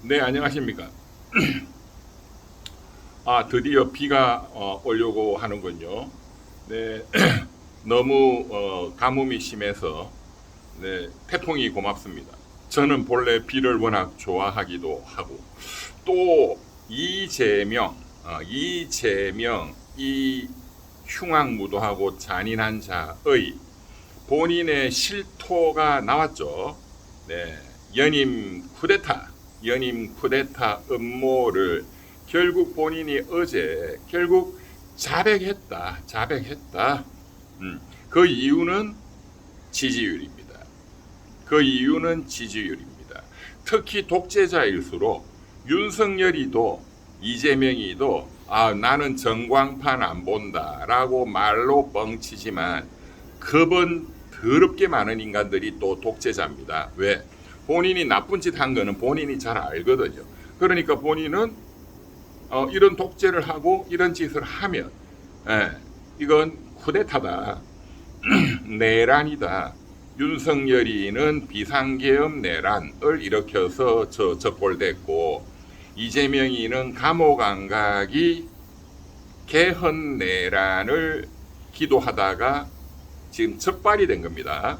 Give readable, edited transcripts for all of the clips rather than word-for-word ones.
네, 안녕하십니까. 드디어 비가 오려고 하는군요. 네, 너무 가뭄이 심해서 네, 태풍이 고맙습니다. 저는 본래 비를 워낙 좋아하기도 하고 또 이재명 이 흉악무도하고 잔인한 자의 본인의 실토가 나왔죠. 네, 연임 쿠데타 음모를 결국 본인이 어제 결국 자백했다. 그 이유는 지지율입니다. 그 이유는 지지율입니다. 특히 독재자일수록 윤석열이도 이재명이도 나는 전광판 안 본다라고 말로 뻥치지만 겁은 더럽게 많은 인간들이 또 독재자입니다. 왜? 본인이 나쁜 짓 한 거는 본인이 잘 알거든요. 그러니까 본인은 이런 독재를 하고 이런 짓을 하면 이건 쿠데타다. 내란이다. 윤석열이는 비상계엄 내란을 일으켜서 적골됐고 이재명이는 감옥 안 가기 개헌 내란을 기도하다가 지금 적발이 된 겁니다.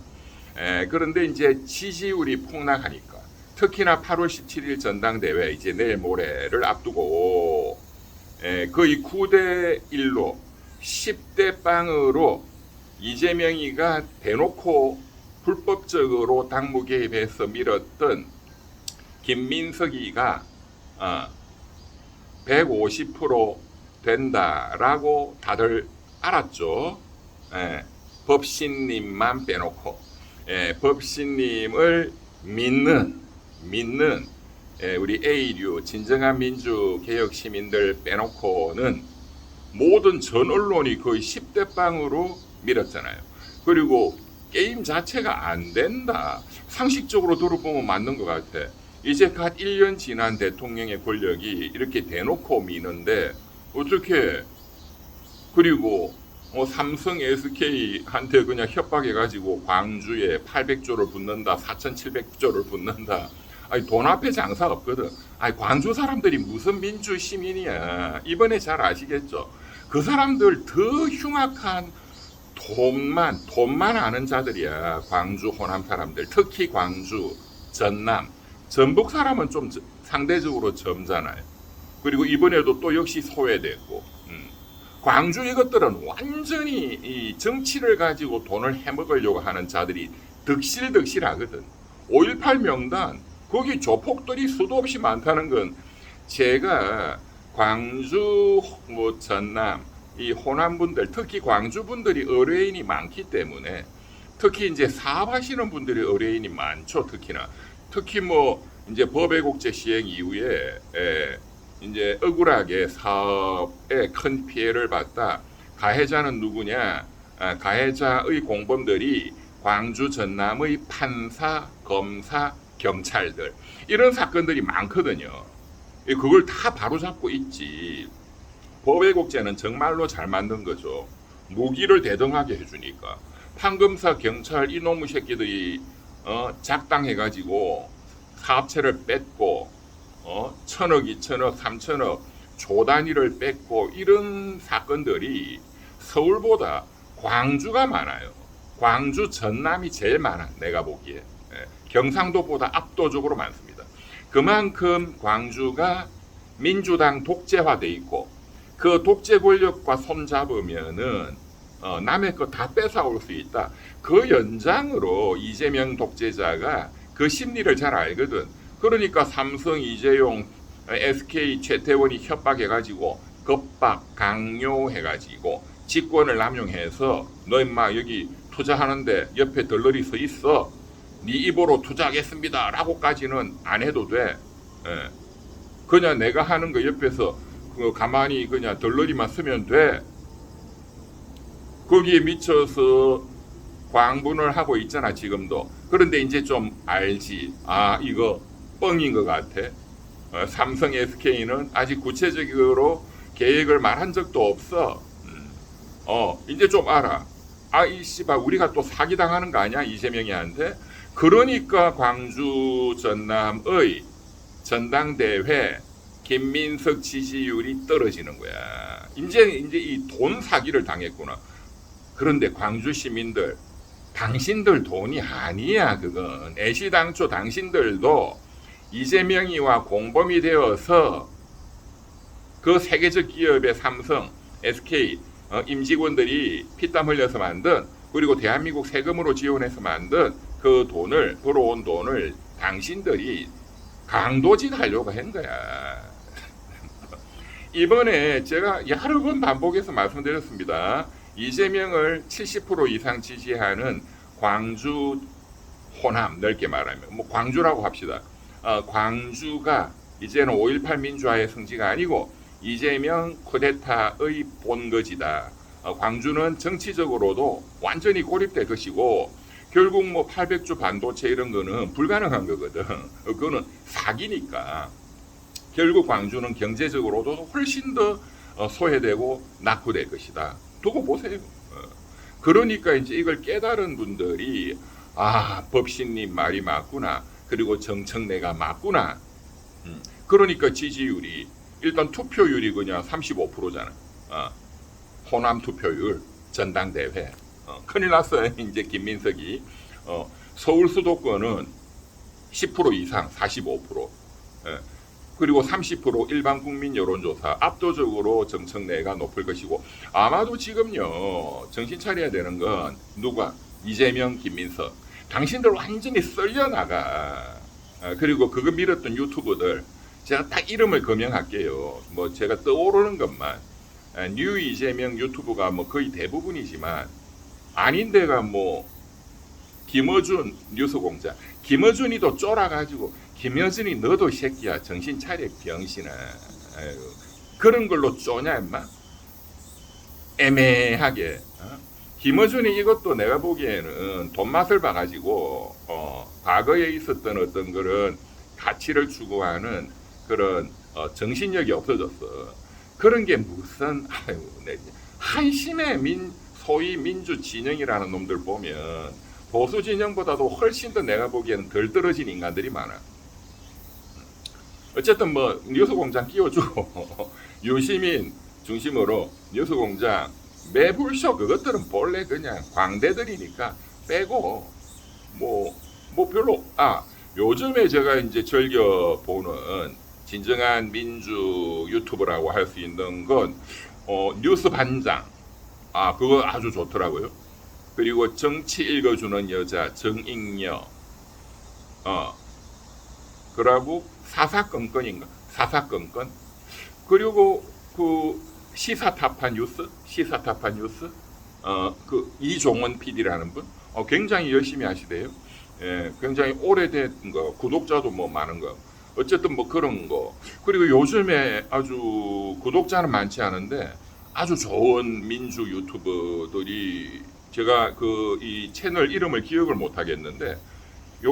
그런데 이제 지지율이 폭락하니까 특히나 8월 17일 전당대회 이제 내일 모레를 앞두고 거의 9대 1로 10대 빵으로 이재명이가 대놓고 불법적으로 당무 개입해서 밀었던 김민석이가 150% 된다라고 다들 알았죠. 법신님만 빼놓고 법신님을 믿는 우리 A류 진정한 민주개혁 시민들 빼놓고는 모든 전 언론이 거의 10대 빵으로 밀었잖아요. 그리고 게임 자체가 안 된다. 상식적으로 들어보면 맞는 것 같아. 이제 갓 1년 지난 대통령의 권력이 이렇게 대놓고 미는데 어떻게 그리고 삼성 SK한테 그냥 협박해가지고 광주에 800조를 붓는다, 4,700조를 붓는다. 아니 돈 앞에 장사 없거든. 아니 광주 사람들이 무슨 민주 시민이야. 이번에 잘 아시겠죠. 그 사람들 더 흉악한 돈만 아는 자들이야. 광주 호남 사람들, 특히 광주, 전남, 전북 사람은 좀 상대적으로 젊잖아요. 그리고 이번에도 또 역시 소외됐고. 광주 이것들은 완전히 이 정치를 가지고 돈을 해먹으려고 하는 자들이 득실하거든. 5.18 명단 거기 조폭들이 수도 없이 많다는 건 제가 광주 전남 이 호남 분들 특히 광주 분들이 의뢰인이 많기 때문에 특히 이제 사업하시는 분들이 의뢰인이 많죠. 특히 이제 법외국제 시행 이후에 이제 억울하게 사업에 큰 피해를 봤다. 가해자는 누구냐? 가해자의 공범들이 광주 전남의 판사, 검사, 경찰들 이런 사건들이 많거든요. 그걸 다 바로잡고 있지. 법외국제는 정말로 잘 만든 거죠. 무기를 대등하게 해주니까 판검사, 경찰 이놈의 새끼들이 작당해가지고 사업체를 뺏고 1,000억, 2,000억, 3,000억 조 단위를 뺏고 이런 사건들이 서울보다 광주가 많아요. 광주 전남이 제일 많아. 내가 보기에. 경상도보다 압도적으로 많습니다. 그만큼 광주가 민주당 독재화돼 있고 그 독재 권력과 손잡으면은 남의 거 다 뺏어올 수 있다. 그 연장으로 이재명 독재자가 그 심리를 잘 알거든. 그러니까 삼성 이재용, SK 최태원이 협박해가지고 겁박, 강요해가지고 직권을 남용해서 너 임마 여기 투자하는데 옆에 덜러리 서 있어. 네 입으로 투자하겠습니다. 라고까지는 안 해도 돼. 그냥 내가 하는 거 옆에서 가만히 그냥 덜러리만 쓰면 돼. 거기에 미쳐서 광분을 하고 있잖아 지금도. 그런데 이제 좀 알지. 이거 뻥인 것 같아. 삼성 SK는 아직 구체적으로 계획을 말한 적도 없어. 이제 좀 알아. 이 씨발 우리가 또 사기당하는 거 아니야 이재명이한테. 그러니까 광주 전남의 전당대회 김민석 지지율이 떨어지는 거야. 이제 이 돈 사기를 당했구나. 그런데 광주 시민들, 당신들 돈이 아니야. 그건 애시당초 당신들도 이재명이와 공범이 되어서 그 세계적 기업의 삼성, SK 임직원들이 피땀 흘려서 만든, 그리고 대한민국 세금으로 지원해서 만든 그 돈을, 벌어온 돈을 당신들이 강도짓 하려고 한 거야. 이번에 제가 여러 번 반복해서 말씀드렸습니다. 이재명을 70% 이상 지지하는 광주, 호남, 넓게 말하면 뭐 광주라고 합시다. 광주가 이제는 5.18 민주화의 성지가 아니고 이재명 쿠데타의 본거지다. 광주는 정치적으로도 완전히 고립될 것이고 결국 뭐 800주 반도체 이런 거는 불가능한 거거든. 그거는 사기니까. 결국 광주는 경제적으로도 훨씬 더 소외되고 낙후될 것이다. 두고 보세요. 그러니까 이제 이걸 깨달은 분들이 법신님 말이 맞구나. 그리고 정청래가 맞구나. 그러니까 지지율이 일단 투표율이 그냥 35%잖아. 호남 투표율 전당대회. 큰일 났어요. 이제 김민석이 서울 수도권은 10% 이상 45%. 그리고 30% 일반 국민 여론조사 압도적으로 정청래가 높을 것이고 아마도 지금요 정신 차려야 되는 건 누가? 이재명, 김민석. 당신들 완전히 썰려나가. 그리고 그거 밀었던 유튜버들 제가 딱 이름을 거명할게요. 뭐 제가 떠오르는 것만 뉴 이재명 유튜브가 뭐 거의 대부분이지만 아닌 데가 뭐 김어준 뉴스공장. 김어준이도 쫄아가지고 김여준이 너도 새끼야 정신 차려 병신아. 아유, 그런 걸로 쪼냐 임마. 애매하게. 김어준이 이것도 내가 보기에는 돈 맛을 봐가지고 과거에 있었던 어떤 그런 가치를 추구하는 그런 정신력이 없어졌어. 그런 게 무슨 한심해. 소위 민주 진영이라는 놈들 보면 보수 진영보다도 훨씬 더 내가 보기에는 덜 떨어진 인간들이 많아. 어쨌든 뭐 뉴스공장 끼워주고 유시민 중심으로 뉴스공장 매불쇼 그것들은 본래 그냥 광대들이니까 빼고 뭐 별로. 요즘에 제가 이제 즐겨 보는 진정한 민주 유튜브라고 할 수 있는 건 뉴스 반장. 그거 아주 좋더라고요. 그리고 정치 읽어주는 여자 정익녀. 그러고 사사건건인가? 사사건건. 그리고 그 시사타파 뉴스. 그 이종원 PD라는 분. 굉장히 열심히 하시대요. 예, 굉장히 오래된 거. 구독자도 뭐 많은 거. 어쨌든 뭐 그런 거. 그리고 요즘에 아주 구독자는 많지 않은데 아주 좋은 민주 유튜버들이 제가 이 채널 이름을 기억을 못 하겠는데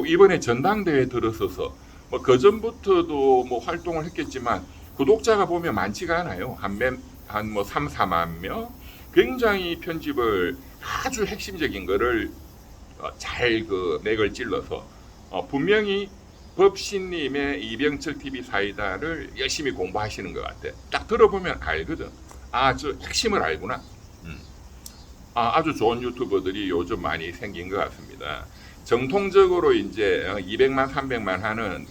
이번에 전당대회에 들어서서 뭐 그전부터도 뭐 활동을 했겠지만 구독자가 보면 많지가 않아요. 한 뭐 3, 4만 명. 굉장히 편집을 아주 핵심적인 거를 잘 맥을 찔러서 분명히 법신님의 이병철 TV 사이다를 열심히 공부하시는 것 같아. 딱 들어보면 알거든. 저 핵심을 알구나. 아주 좋은 유튜버들이 요즘 많이 생긴 것 같습니다. 정통적으로 이제 200만, 300만 하는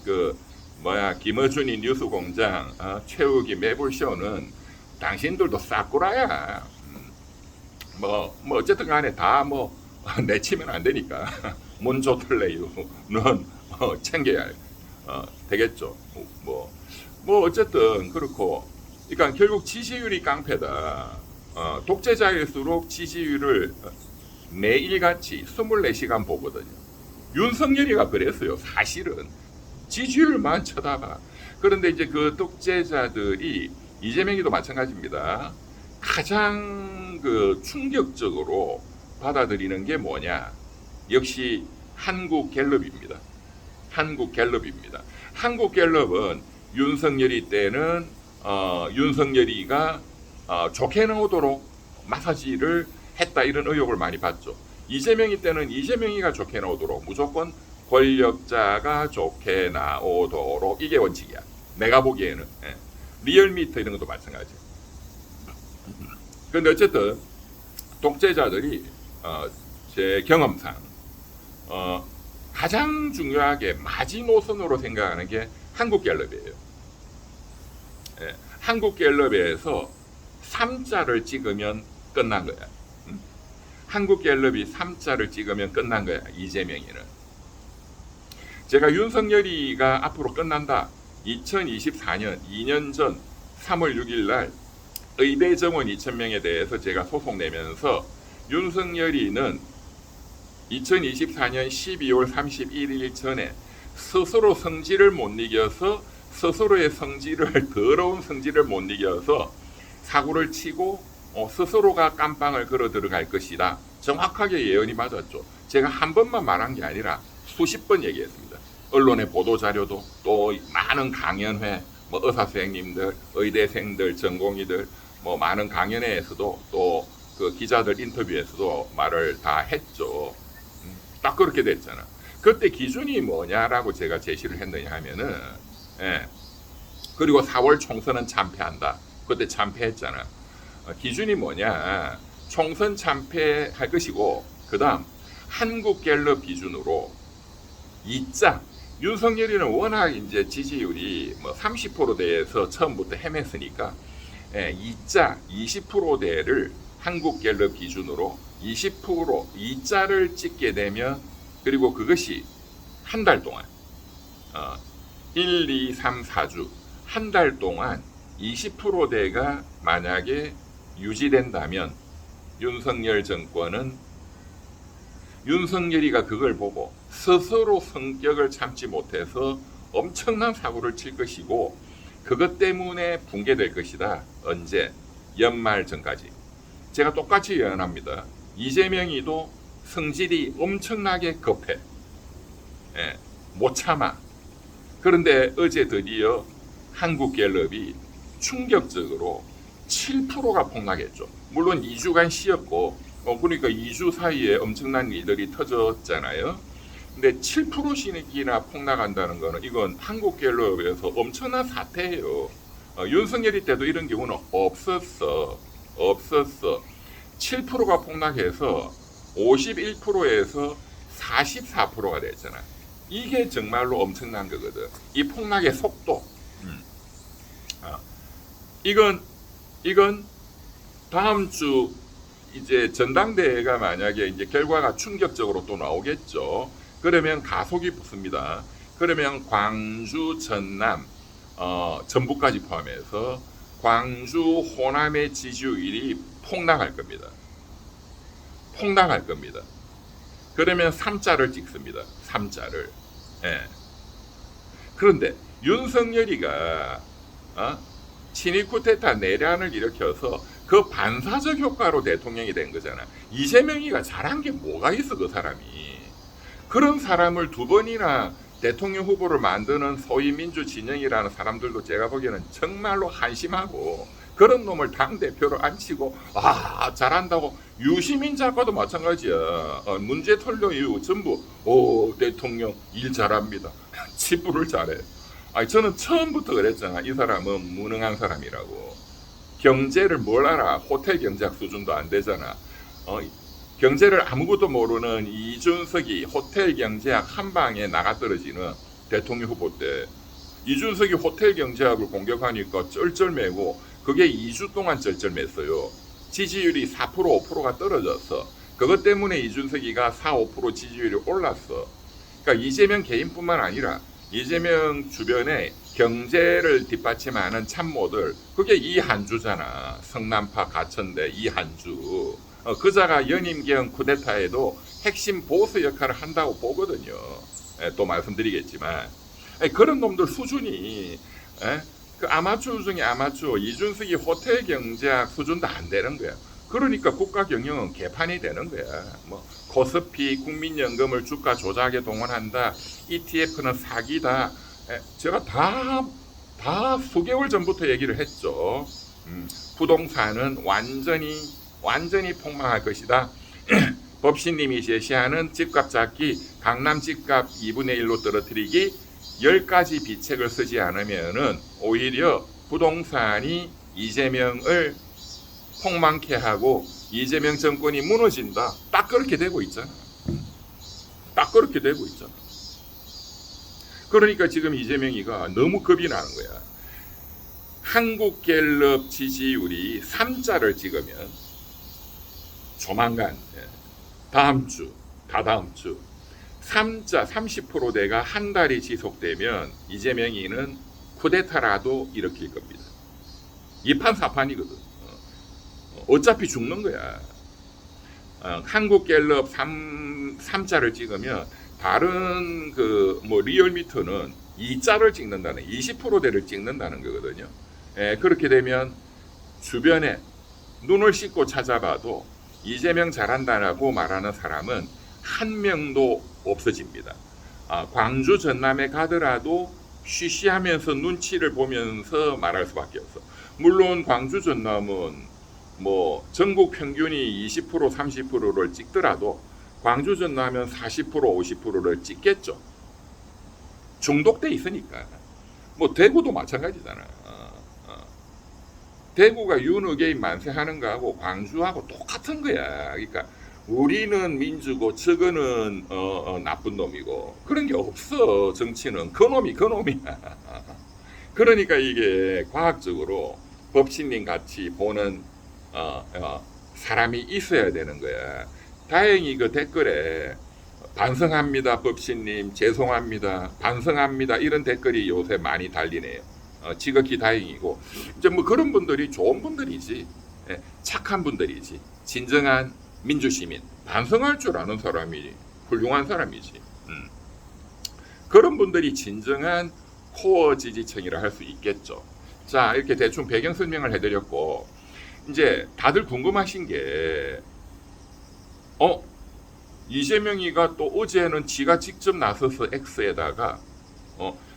김어준이 뉴스공장, 최욱이 매불쇼는 당신들도 싸꾸라야. 뭐 어쨌든 간에 다 내치면 안 되니까 문 좋들래요는 챙겨야 되겠죠. 어쨌든 그렇고. 그러니까 결국 지지율이 깡패다. 독재자일수록 지지율을 매일같이 24시간 보거든요. 윤석열이가 그랬어요. 사실은 지지율만 쳐다봐. 그런데 이제 그 독재자들이 이재명이도 마찬가지입니다. 가장 충격적으로 받아들이는 게 뭐냐? 역시 한국갤럽입니다. 한국갤럽은 윤석열이 때는 윤석열이가 좋게 나오도록 마사지를 했다 이런 의혹을 많이 받죠. 이재명이 때는 이재명이가 좋게 나오도록 무조건 권력자가 좋게 나오도록, 이게 원칙이야. 내가 보기에는. 리얼미터 이런 것도 마찬가지. 근데 어쨌든 독재자들이 제 경험상 가장 중요하게 마지노선으로 생각하는 게 한국갤럽이에요. 한국갤럽에서 3자를 찍으면 끝난 거야. 한국갤럽이 3자를 찍으면 끝난 거야. 이재명이는. 제가 윤석열이가 앞으로 끝난다. 2024년 2년 전 3월 6일 날 의대 정원 2,000명에 대해서 제가 소송 내면서 윤석열이는 2024년 12월 31일 전에 스스로 성질을 못 이겨서, 스스로의 성질을, 더러운 성질을 못 이겨서 사고를 치고 스스로가 깜빵을 걸어 들어갈 것이다. 정확하게 예언이 맞았죠. 제가 한 번만 말한 게 아니라 수십 번 얘기했습니다. 언론의 보도 자료도, 또 많은 강연회, 뭐 의사 선생님들, 의대생들, 전공의들, 뭐 많은 강연회에서도, 또 그 기자들 인터뷰에서도 말을 다 했죠. 딱 그렇게 됐잖아. 그때 기준이 뭐냐라고 제가 제시를 했느냐 하면은, 그리고 4월 총선은 참패한다. 그때 참패했잖아. 기준이 뭐냐? 총선 참패할 것이고, 그 다음 한국갤럽 기준으로 2자, 윤석열이는 워낙 이제 지지율이 뭐 30%대에서 처음부터 헤맸으니까 2자 20%대를 한국갤럽 기준으로 20% 2자를 찍게 되면, 그리고 그것이 한 달 동안 1, 2, 3, 4주 한 달 동안 20%대가 만약에 유지된다면 윤석열 정권은, 윤석열이가 그걸 보고 스스로 성격을 참지 못해서 엄청난 사고를 칠 것이고, 그것 때문에 붕괴될 것이다. 언제? 연말 전까지. 제가 똑같이 예언합니다. 이재명이도 성질이 엄청나게 급해. 못 참아. 그런데 어제 드디어 한국갤럽이 충격적으로 7%가 폭락했죠. 물론 2주간 쉬었고, 그러니까 2주 사이에 엄청난 일들이 터졌잖아요. 근데 7%씩이나 폭락한다는 거는, 이건 한국갤럽에서 엄청난 사태예요. 윤석열이 때도 이런 경우는 없었어. 7%가 폭락해서 51%에서 44%가 됐잖아. 이게 정말로 엄청난 거거든. 이 폭락의 속도. 이건 다음 주 이제 전당대회가 만약에 이제 결과가 충격적으로 또 나오겠죠. 그러면 가속이 붙습니다. 그러면 광주, 전남, 전북까지 포함해서 광주, 호남의 지지율이 폭락할 겁니다. 그러면 3자를 찍습니다. 3자를. 그런데 윤석열이가 친일 쿠데타 내란을 일으켜서 그 반사적 효과로 대통령이 된 거잖아. 이재명이가 잘한 게 뭐가 있어, 그 사람이. 그런 사람을 두 번이나 대통령 후보를 만드는 소위 민주 진영이라는 사람들도 제가 보기에는 정말로 한심하고, 그런 놈을 당대표로 앉히고 잘한다고. 유시민 작가도 마찬가지야. 문제 털려 이후 전부 대통령 일 잘합니다. 치부를 잘해. 저는 처음부터 그랬잖아. 이 사람은 무능한 사람이라고. 경제를 뭘 알아. 호텔 경제학 수준도 안 되잖아. 경제를 아무것도 모르는 이준석이 호텔 경제학 한 방에 나가 떨어지는 대통령 후보 때, 이준석이 호텔 경제학을 공격하니까 쩔쩔매고, 그게 2주 동안 쩔쩔맸어요. 지지율이 4%, 5%가 떨어졌어. 그것 때문에 이준석이가 4, 5% 지지율이 올랐어. 그러니까 이재명 개인뿐만 아니라 이재명 주변에 경제를 뒷받침하는 참모들, 그게 이한주잖아. 성남파 가천대 이한주. 그자가 연임개헌 쿠데타에도 핵심 보스 역할을 한다고 보거든요. 또 말씀드리겠지만, 그런 놈들 수준이 그 아마추어 중에 아마추어, 이준석이 호텔 경제학 수준도 안 되는 거야. 그러니까 국가 경영은 개판이 되는 거야. 뭐 코스피, 국민연금을 주가 조작에 동원한다, ETF는 사기다. 제가 다 수개월 전부터 얘기를 했죠. 부동산은 완전히 폭망할 것이다. 법신님이 제시하는 집값 잡기, 강남 집값 2분의 1로 떨어뜨리기 10가지 비책을 쓰지 않으면은 오히려 부동산이 이재명을 폭망케 하고 이재명 정권이 무너진다. 딱 그렇게 되고 있잖아. 딱 그렇게 되고 있잖아. 그러니까 지금 이재명이가 너무 겁이 나는 거야. 한국갤럽 지지율이 3자를 찍으면 조만간 다음 주, 다다음 주 3자 30%대가 한 달이 지속되면 이재명이는 쿠데타라도 일으킬 겁니다. 2판 4판이거든. 어차피 죽는 거야. 한국갤럽 3자를 찍으면 다른 그 뭐 리얼미터는 2자를 찍는다는 20%대를 찍는다는 거거든요. 그렇게 되면 주변에 눈을 씻고 찾아봐도 이재명 잘한다라고 말하는 사람은 한 명도 없어집니다. 광주 전남에 가더라도 쉬쉬하면서 눈치를 보면서 말할 수밖에 없어. 물론 광주 전남은 뭐 전국 평균이 20% 30%를 찍더라도 광주 전남은 40% 50%를 찍겠죠. 중독돼 있으니까. 뭐 대구도 마찬가지잖아. 대구가 윤의게임 만세하는 거하고 광주하고 똑같은 거야. 그러니까 우리는 민주고 저거는 나쁜 놈이고 그런 게 없어. 정치는 그놈이야. 그러니까 이게 과학적으로 법신님 같이 보는 사람이 있어야 되는 거야. 다행히 그 댓글에 반성합니다 법신님, 죄송합니다, 반성합니다 이런 댓글이 요새 많이 달리네요. 지극히 다행이고 이제 뭐 그런 분들이 좋은 분들이지, 착한 분들이지, 진정한 민주시민, 반성할 줄 아는 사람이 훌륭한 사람이지. 그런 분들이 진정한 코어 지지층이라 할 수 있겠죠. 자, 이렇게 대충 배경 설명을 해드렸고 이제 다들 궁금하신 게 이재명이가 또 어제는 지가 직접 나서서 X에다가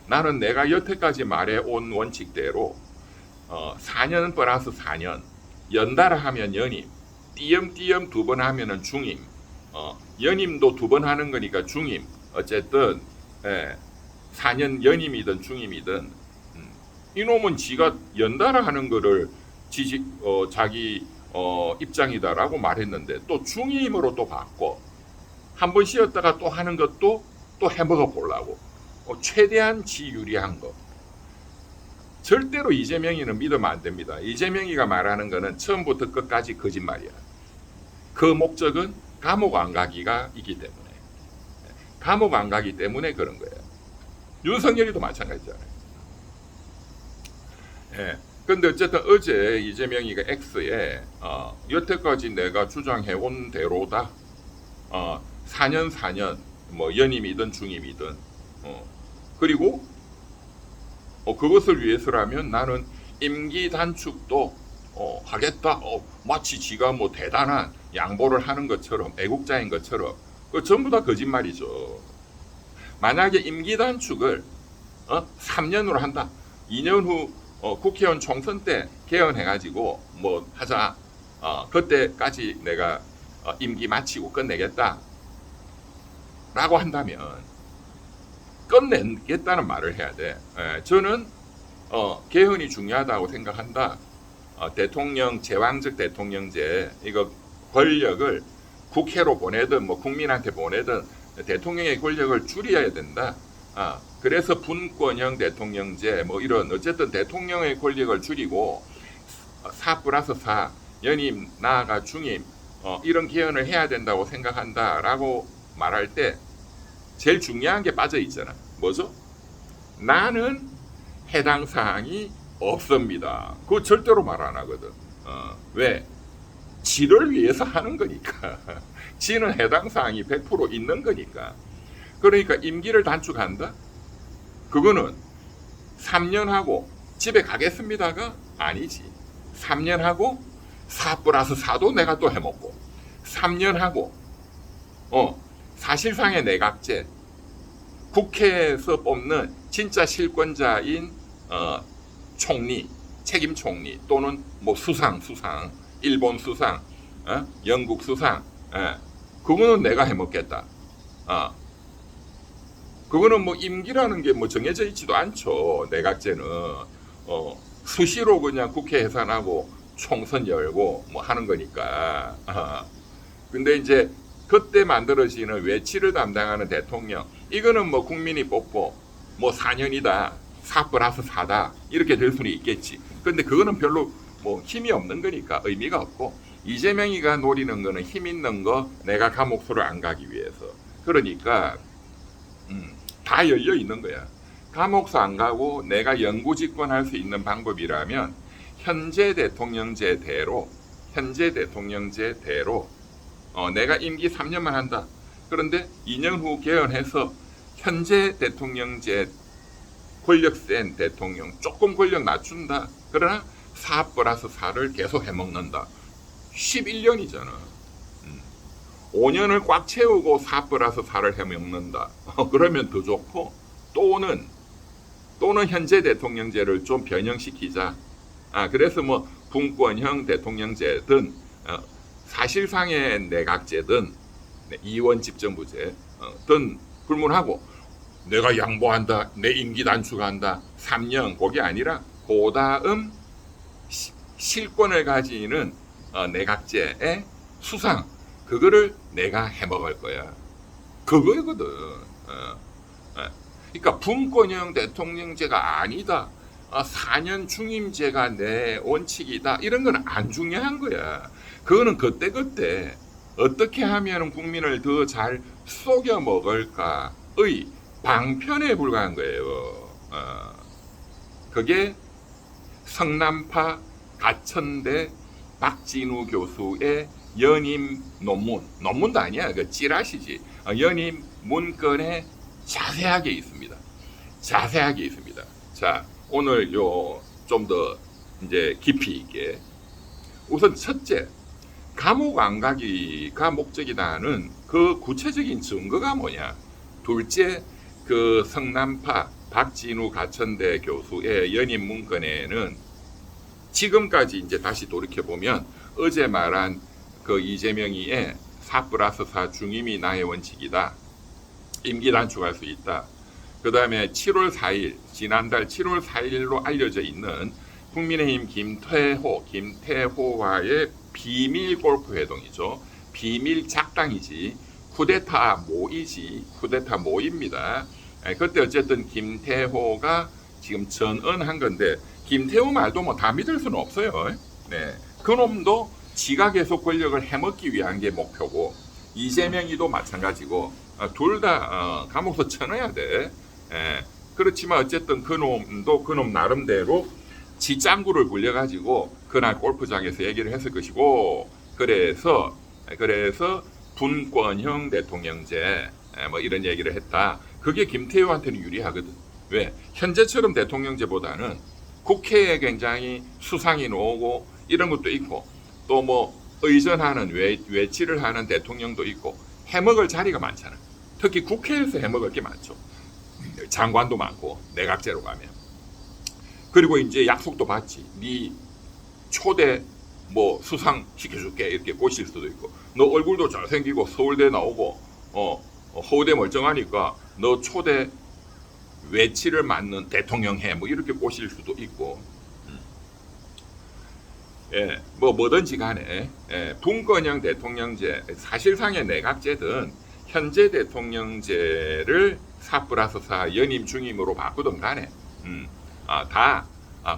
나는 내가 여태까지 말해온 원칙대로 4년 플러스 4년 연달아 하면 연임, 띄엄띄엄 2번 하면은 중임, 연임도 2번 하는 거니까 중임, 어쨌든 4년 연임이든 중임이든 이놈은 지가 연달아 하는 거를 자기 입장이다라고 말했는데 또 중임으로 또 바꿔 한 번 쉬었다가 또 하는 것도 또 해먹어 보려고 최대한 지유리한 거. 절대로 이재명이는 믿으면 안 됩니다. 이재명이가 말하는 거는 처음부터 끝까지 거짓말이야. 그 목적은 감옥 안 가기가 있기 때문에, 감옥 안 가기 때문에 그런 거예요. 윤석열이도 마찬가지잖아요. 근데 어쨌든 어제 이재명이가 X에 여태까지 내가 주장해온 대로다. 4년 뭐 연임이든 중임이든 그리고 그것을 위해서라면 나는 임기 단축도 하겠다. 마치 지가 뭐 대단한 양보를 하는 것처럼, 애국자인 것처럼. 그 전부 다 거짓말이죠. 만약에 임기 단축을 3년으로 한다. 2년 후 국회의원 총선 때 개헌해가지고 뭐 하자. 그때까지 내가 임기 마치고 끝내겠다. 라고 한다면 끝내겠다는 말을 해야 돼. 저는 개헌이 중요하다고 생각한다. 대통령, 제왕적 대통령제, 이거 권력을 국회로 보내든 뭐 국민한테 보내든 대통령의 권력을 줄여야 된다. 그래서 분권형 대통령제 뭐 이런 어쨌든 대통령의 권력을 줄이고 4 플러스 4 연임 나아가 중임 이런 개헌을 해야 된다고 생각한다라고 말할 때 제일 중요한 게 빠져 있잖아. 뭐죠? 나는 해당 사항이 없습니다. 그거 절대로 말 안 하거든. 왜? 지를 위해서 하는 거니까. 지는 해당 사항이 100% 있는 거니까. 그러니까 임기를 단축한다? 그거는 3년 하고 집에 가겠습니다가 아니지. 3년 하고 4 플러스 4도 내가 또 해먹고 3년 하고 사실상의 내각제, 국회에서 뽑는 진짜 실권자인 총리, 책임 총리 또는 뭐 수상, 일본 수상, 영국 수상, 그거는 내가 해먹겠다. 아, 그거는 뭐 임기라는 게 뭐 정해져 있지도 않죠. 내각제는 수시로 그냥 국회 해산하고 총선 열고 뭐 하는 거니까. 근데 이제 그때 만들어지는 외치를 담당하는 대통령, 이거는 뭐 국민이 뽑고 뭐 4년이다, 4+4다 이렇게 될 수는 있겠지. 근데 그거는 별로 뭐 힘이 없는 거니까 의미가 없고, 이재명이가 노리는 거는 힘 있는 거, 내가 감옥소를 안 가기 위해서. 그러니까 다 열려 있는 거야. 감옥소 안 가고 내가 영구집권할 수 있는 방법이라면 현재 대통령제대로 내가 임기 3년만 한다. 그런데 2년 후 개헌해서 현재 대통령제 권력 센 대통령 조금 권력 낮춘다. 그러나 4+4를 계속 해먹는다. 11년이잖아. 5년을 꽉 채우고 4+4를 해먹는다. 그러면 더 좋고, 또는 현재 대통령제를 좀 변형시키자. 그래서 뭐 분권형 대통령제든 사실상의 내각제든 이원 집정부제 든 불문하고, 내가 양보한다, 내 임기 단축한다, 3년, 그게 아니라 그 다음 실권을 가지는 내각제의 수상, 그거를 내가 해먹을 거야. 그거거든. 그러니까 분권형 대통령제가 아니다, 4년 중임제가 내 원칙이다, 이런 건 안 중요한 거야. 그거는 그때 어떻게 하면 국민을 더 잘 속여 먹을까의 방편에 불과한 거예요. 그게 성남파 가천대 박진우 교수의 연임 논문도 아니야, 그 찌라시지. 연임 문건에 자세하게 있습니다. 자, 오늘 좀 더 이제 깊이 있게, 우선 첫째, 감옥 안 가기가 목적이다는 그 구체적인 증거가 뭐냐. 둘째, 그 성남파 박진우 가천대 교수의 연임 문건에는 지금까지 이제 다시 돌이켜 보면 어제 말한 그 이재명이의 4+4 중임이 나의 원칙이다, 임기 단축할 수 있다. 그 다음에 7월 4일, 지난달 7월 4일로 알려져 있는 국민의힘 김태호와의 비밀 골프 회동이죠. 비밀 작당이지, 쿠데타 모입니다. 그때 어쨌든 김태호가 지금 전언한 건데, 김태호 말도 뭐 다 믿을 수는 없어요. 네, 그놈도 지가 계속 권력을 해먹기 위한 게 목표고, 이재명이도 마찬가지고, 둘 다 감옥서 쳐넣어야 돼. 그렇지만 어쨌든 그놈도 그놈 나름대로 지 짱구를 불려가지고 그날 골프장에서 얘기를 했을 것이고, 그래서 분권형 대통령제 뭐 이런 얘기를 했다. 그게 김태호한테는 유리하거든. 왜? 현재처럼 대통령제보다는 국회에 굉장히 수상이 나오고 이런 것도 있고, 또 뭐 의전하는 외치를 하는 대통령도 있고, 해먹을 자리가 많잖아. 특히 국회에서 해먹을 게 많죠. 장관도 많고, 내각제로 가면. 그리고 이제 약속도 받지. 네 초대 뭐 수상 시켜줄게 이렇게 꼬실 수도 있고, 너 얼굴도 잘생기고 서울대 나오고 서울대 멀쩡하니까 너 초대 외치를 맡는 대통령 해, 뭐 이렇게 꼬실 수도 있고. 뭐든지 간에 분권형 대통령제, 사실상의 내각제든 현재 대통령제를 4+4 연임 중임으로 바꾸든 간에 다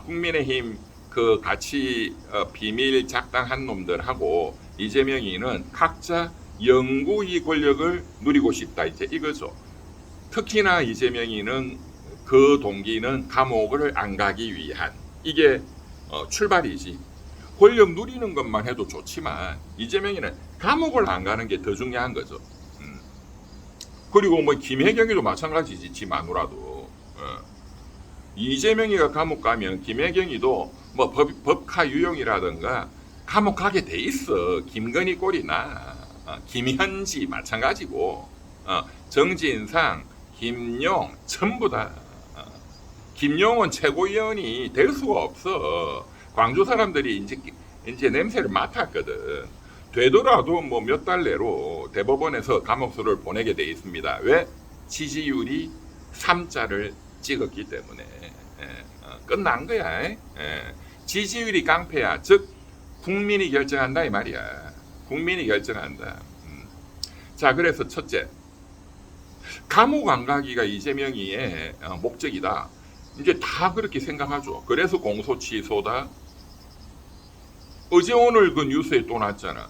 국민의힘 그 같이 비밀 작당한 놈들하고 이재명이는 각자 영구히 권력을 누리고 싶다, 이제 이거죠. 특히나 이재명이는 그 동기는 감옥을 안 가기 위한, 이게 출발이지. 권력 누리는 것만 해도 좋지만 이재명이는 감옥을 안 가는 게 더 중요한 거죠. 그리고 뭐 김혜경이도 마찬가지지, 지 마누라도. 이재명이가 감옥 가면 김혜경이도 뭐 법카 유용이라든가 감옥 가게 돼 있어. 김건희 꼴이나 김현지 마찬가지고, 정진상, 김용 전부 다. 김용은 최고위원이 될 수가 없어. 광주 사람들이 이제 냄새를 맡았거든. 되더라도 뭐 몇 달 내로 대법원에서 감옥수를 보내게 돼 있습니다. 왜? 지지율이 3자를 찍었기 때문에. 끝난 거야. 지지율이 깡패야. 즉 국민이 결정한다 이 말이야. 국민이 결정한다. 자, 그래서 첫째, 감옥 안 가기가 이재명이의 목적이다. 이제 다 그렇게 생각하죠. 그래서 공소 취소다. 어제 오늘 그 뉴스에 또 났잖아.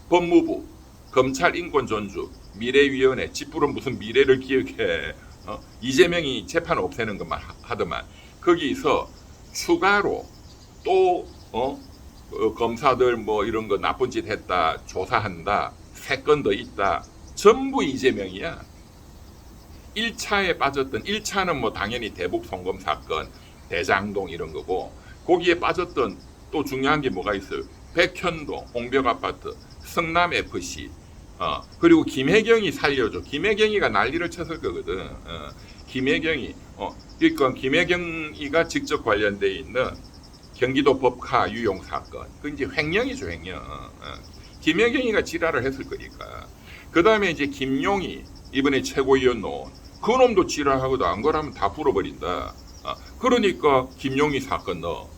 법무부, 검찰 인권 존중, 미래위원회, 찌푸른 무슨 미래를 기억해. 이재명이 재판 없애는 것만 하더만. 거기서 추가로 또 검사들 뭐 이런 거 나쁜 짓 했다, 조사한다, 3건 더 있다. 전부 이재명이야. 1차에 빠졌던, 1차는 뭐 당연히 대북 송금 사건, 대장동 이런 거고, 거기에 빠졌던 또 중요한 게 뭐가 있어요? 백현동, 홍벽 아파트, 성남 FC, 그리고 김혜경이 살려줘. 김혜경이가 난리를 쳤을 거거든. 김혜경이, 그러니까 김혜경이가 직접 관련돼 있는 경기도 법카 유용 사건. 그 이제 횡령이죠, 횡령. 김혜경이가 지랄을 했을 거니까. 그 다음에 이제 김용희, 이번에 최고위원 놓은 그 놈도 지랄하고도 안 거라면 다 풀어버린다. 그러니까 김용희 사건 넣어.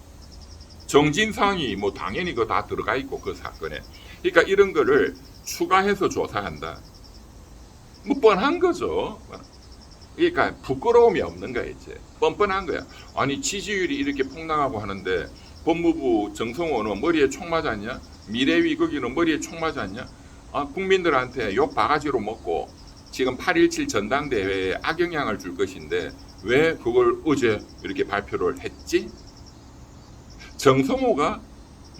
정진상이 뭐 당연히 그거 다 들어가 있고 그 사건에. 그러니까 이런 거를 추가해서 조사한다. 뭐 뻔한 거죠. 그러니까 부끄러움이 없는 거야 이제. 뻔뻔한 거야. 아니 지지율이 이렇게 폭락하고 하는데 법무부 정성호는 머리에 총 맞았냐? 미래위 거기는 머리에 총 맞았냐? 국민들한테 욕 바가지로 먹고 지금 8.17 전당대회에 악영향을 줄 것인데 왜 그걸 어제 이렇게 발표를 했지? 정성호가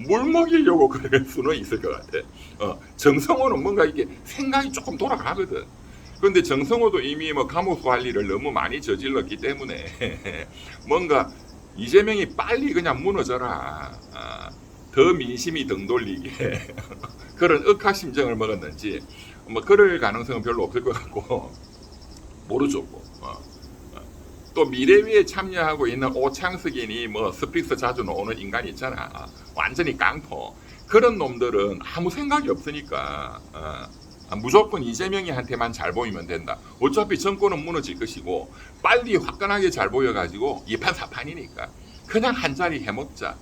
물 먹이려고 그럴 수는 있을 것 같아. 정성호는 뭔가 이게 생각이 조금 돌아가거든. 그런데 정성호도 이미 뭐 감옥 관리를 너무 많이 저질렀기 때문에 뭔가 이재명이 빨리 그냥 무너져라. 더 민심이 등 돌리게 그런 억하심정을 먹었는지 뭐 그럴 가능성은 별로 없을 것 같고 모르죠. 또 미래위에 참여하고 있는 오창석이니 뭐 스픽스 자주 나오는 인간 있잖아. 완전히 깡포. 그런 놈들은 아무 생각이 없으니까 무조건 이재명이한테만 잘 보이면 된다. 어차피 정권은 무너질 것이고 빨리 화끈하게 잘 보여가지고 2판 4판이니까 그냥 한 자리 해먹자.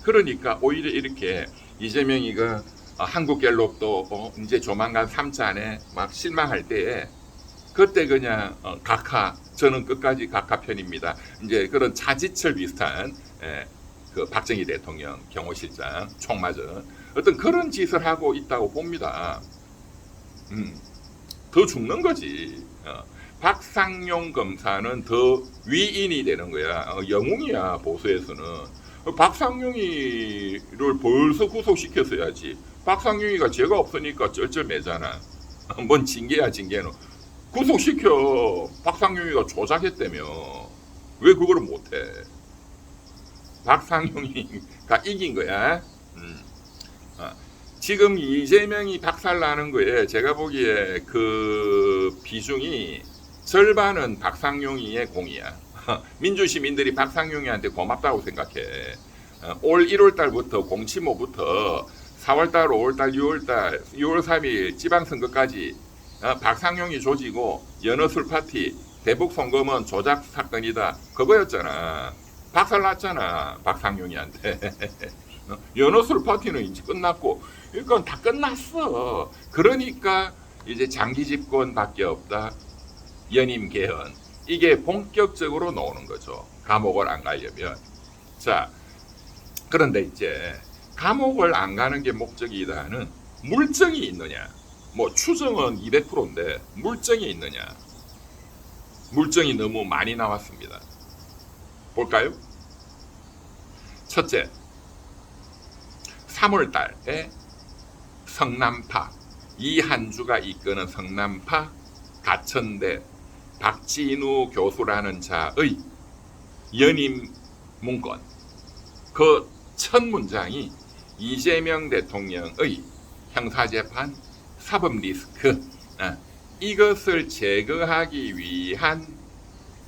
그러니까 오히려 이렇게 이재명이가 한국갤럽도 이제 조만간 3차 안에 막 실망할 때에 그때 그냥 각하, 저는 끝까지 각하 편입니다. 이제 그런 차지철 비슷한 그 박정희 대통령 경호실장 총 맞은 어떤 그런 짓을 하고 있다고 봅니다. 더 죽는 거지. 박상용 검사는 더 위인이 되는 거야. 영웅이야 보수에서는. 박상용이를 벌써 구속시켰어야지. 박상용이가 죄가 없으니까 쩔쩔매잖아. 뭔 징계야 징계는. 구속시켜. 박상용이가 조작했다며. 왜 그거를 못해? 박상용이가 이긴 거야. 지금 이재명이 박살나는 거에 제가 보기에 그 비중이 절반은 박상용이의 공이야. 민주시민들이 박상용이한테 고맙다고 생각해. 올 1월 달부터 공치모부터 4월 달, 5월 달, 6월 달, 6월 3일 지방선거까지 박상용이 조지고 연어술 파티, 대북 송금은 조작 사건이다. 그거였잖아. 박살났잖아. 박상용이한테. 연어술 파티는 이제 끝났고 이건 다 끝났어. 그러니까 이제 장기 집권밖에 없다. 연임 개헌. 이게 본격적으로 나오는 거죠. 감옥을 안 가려면. 자, 그런데 이제 감옥을 안 가는 게 목적이다는 물증이 있느냐. 뭐 추정은 200%인데 물증이 있느냐. 물증이 너무 많이 나왔습니다. 볼까요? 첫째, 3월 달에 성남파, 이한주가 이끄는 성남파 가천대 박진우 교수라는 자의 연임 문건, 그 첫 문장이 이재명 대통령의 형사재판 사법 리스크, 이것을 제거하기 위한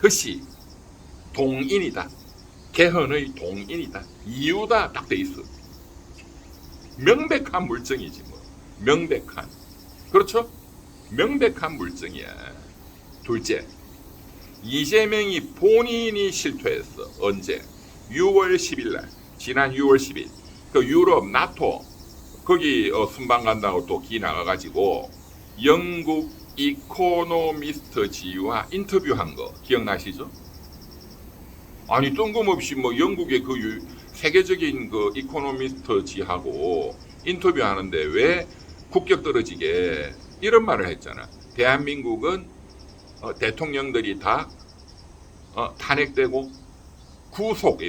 것이 동인이다. 개헌의 동인이다. 이유다 딱 돼 있어. 명백한 물증이지 뭐. 명백한, 그렇죠? 명백한 물증이야. 둘째, 이재명이 본인이 실토했어. 언제? 6월 10일 날, 지난 6월 10일 그 유럽 나토 거기 순방 간다고 또 기 나가가지고 영국 이코노미스트지와 인터뷰한 거 기억나시죠? 아니 뜬금없이 뭐 영국의 그 세계적인 그 이코노미스트지하고 인터뷰하는데 왜 국격 떨어지게 이런 말을 했잖아. 대한민국은 대통령들이 다 탄핵되고 구속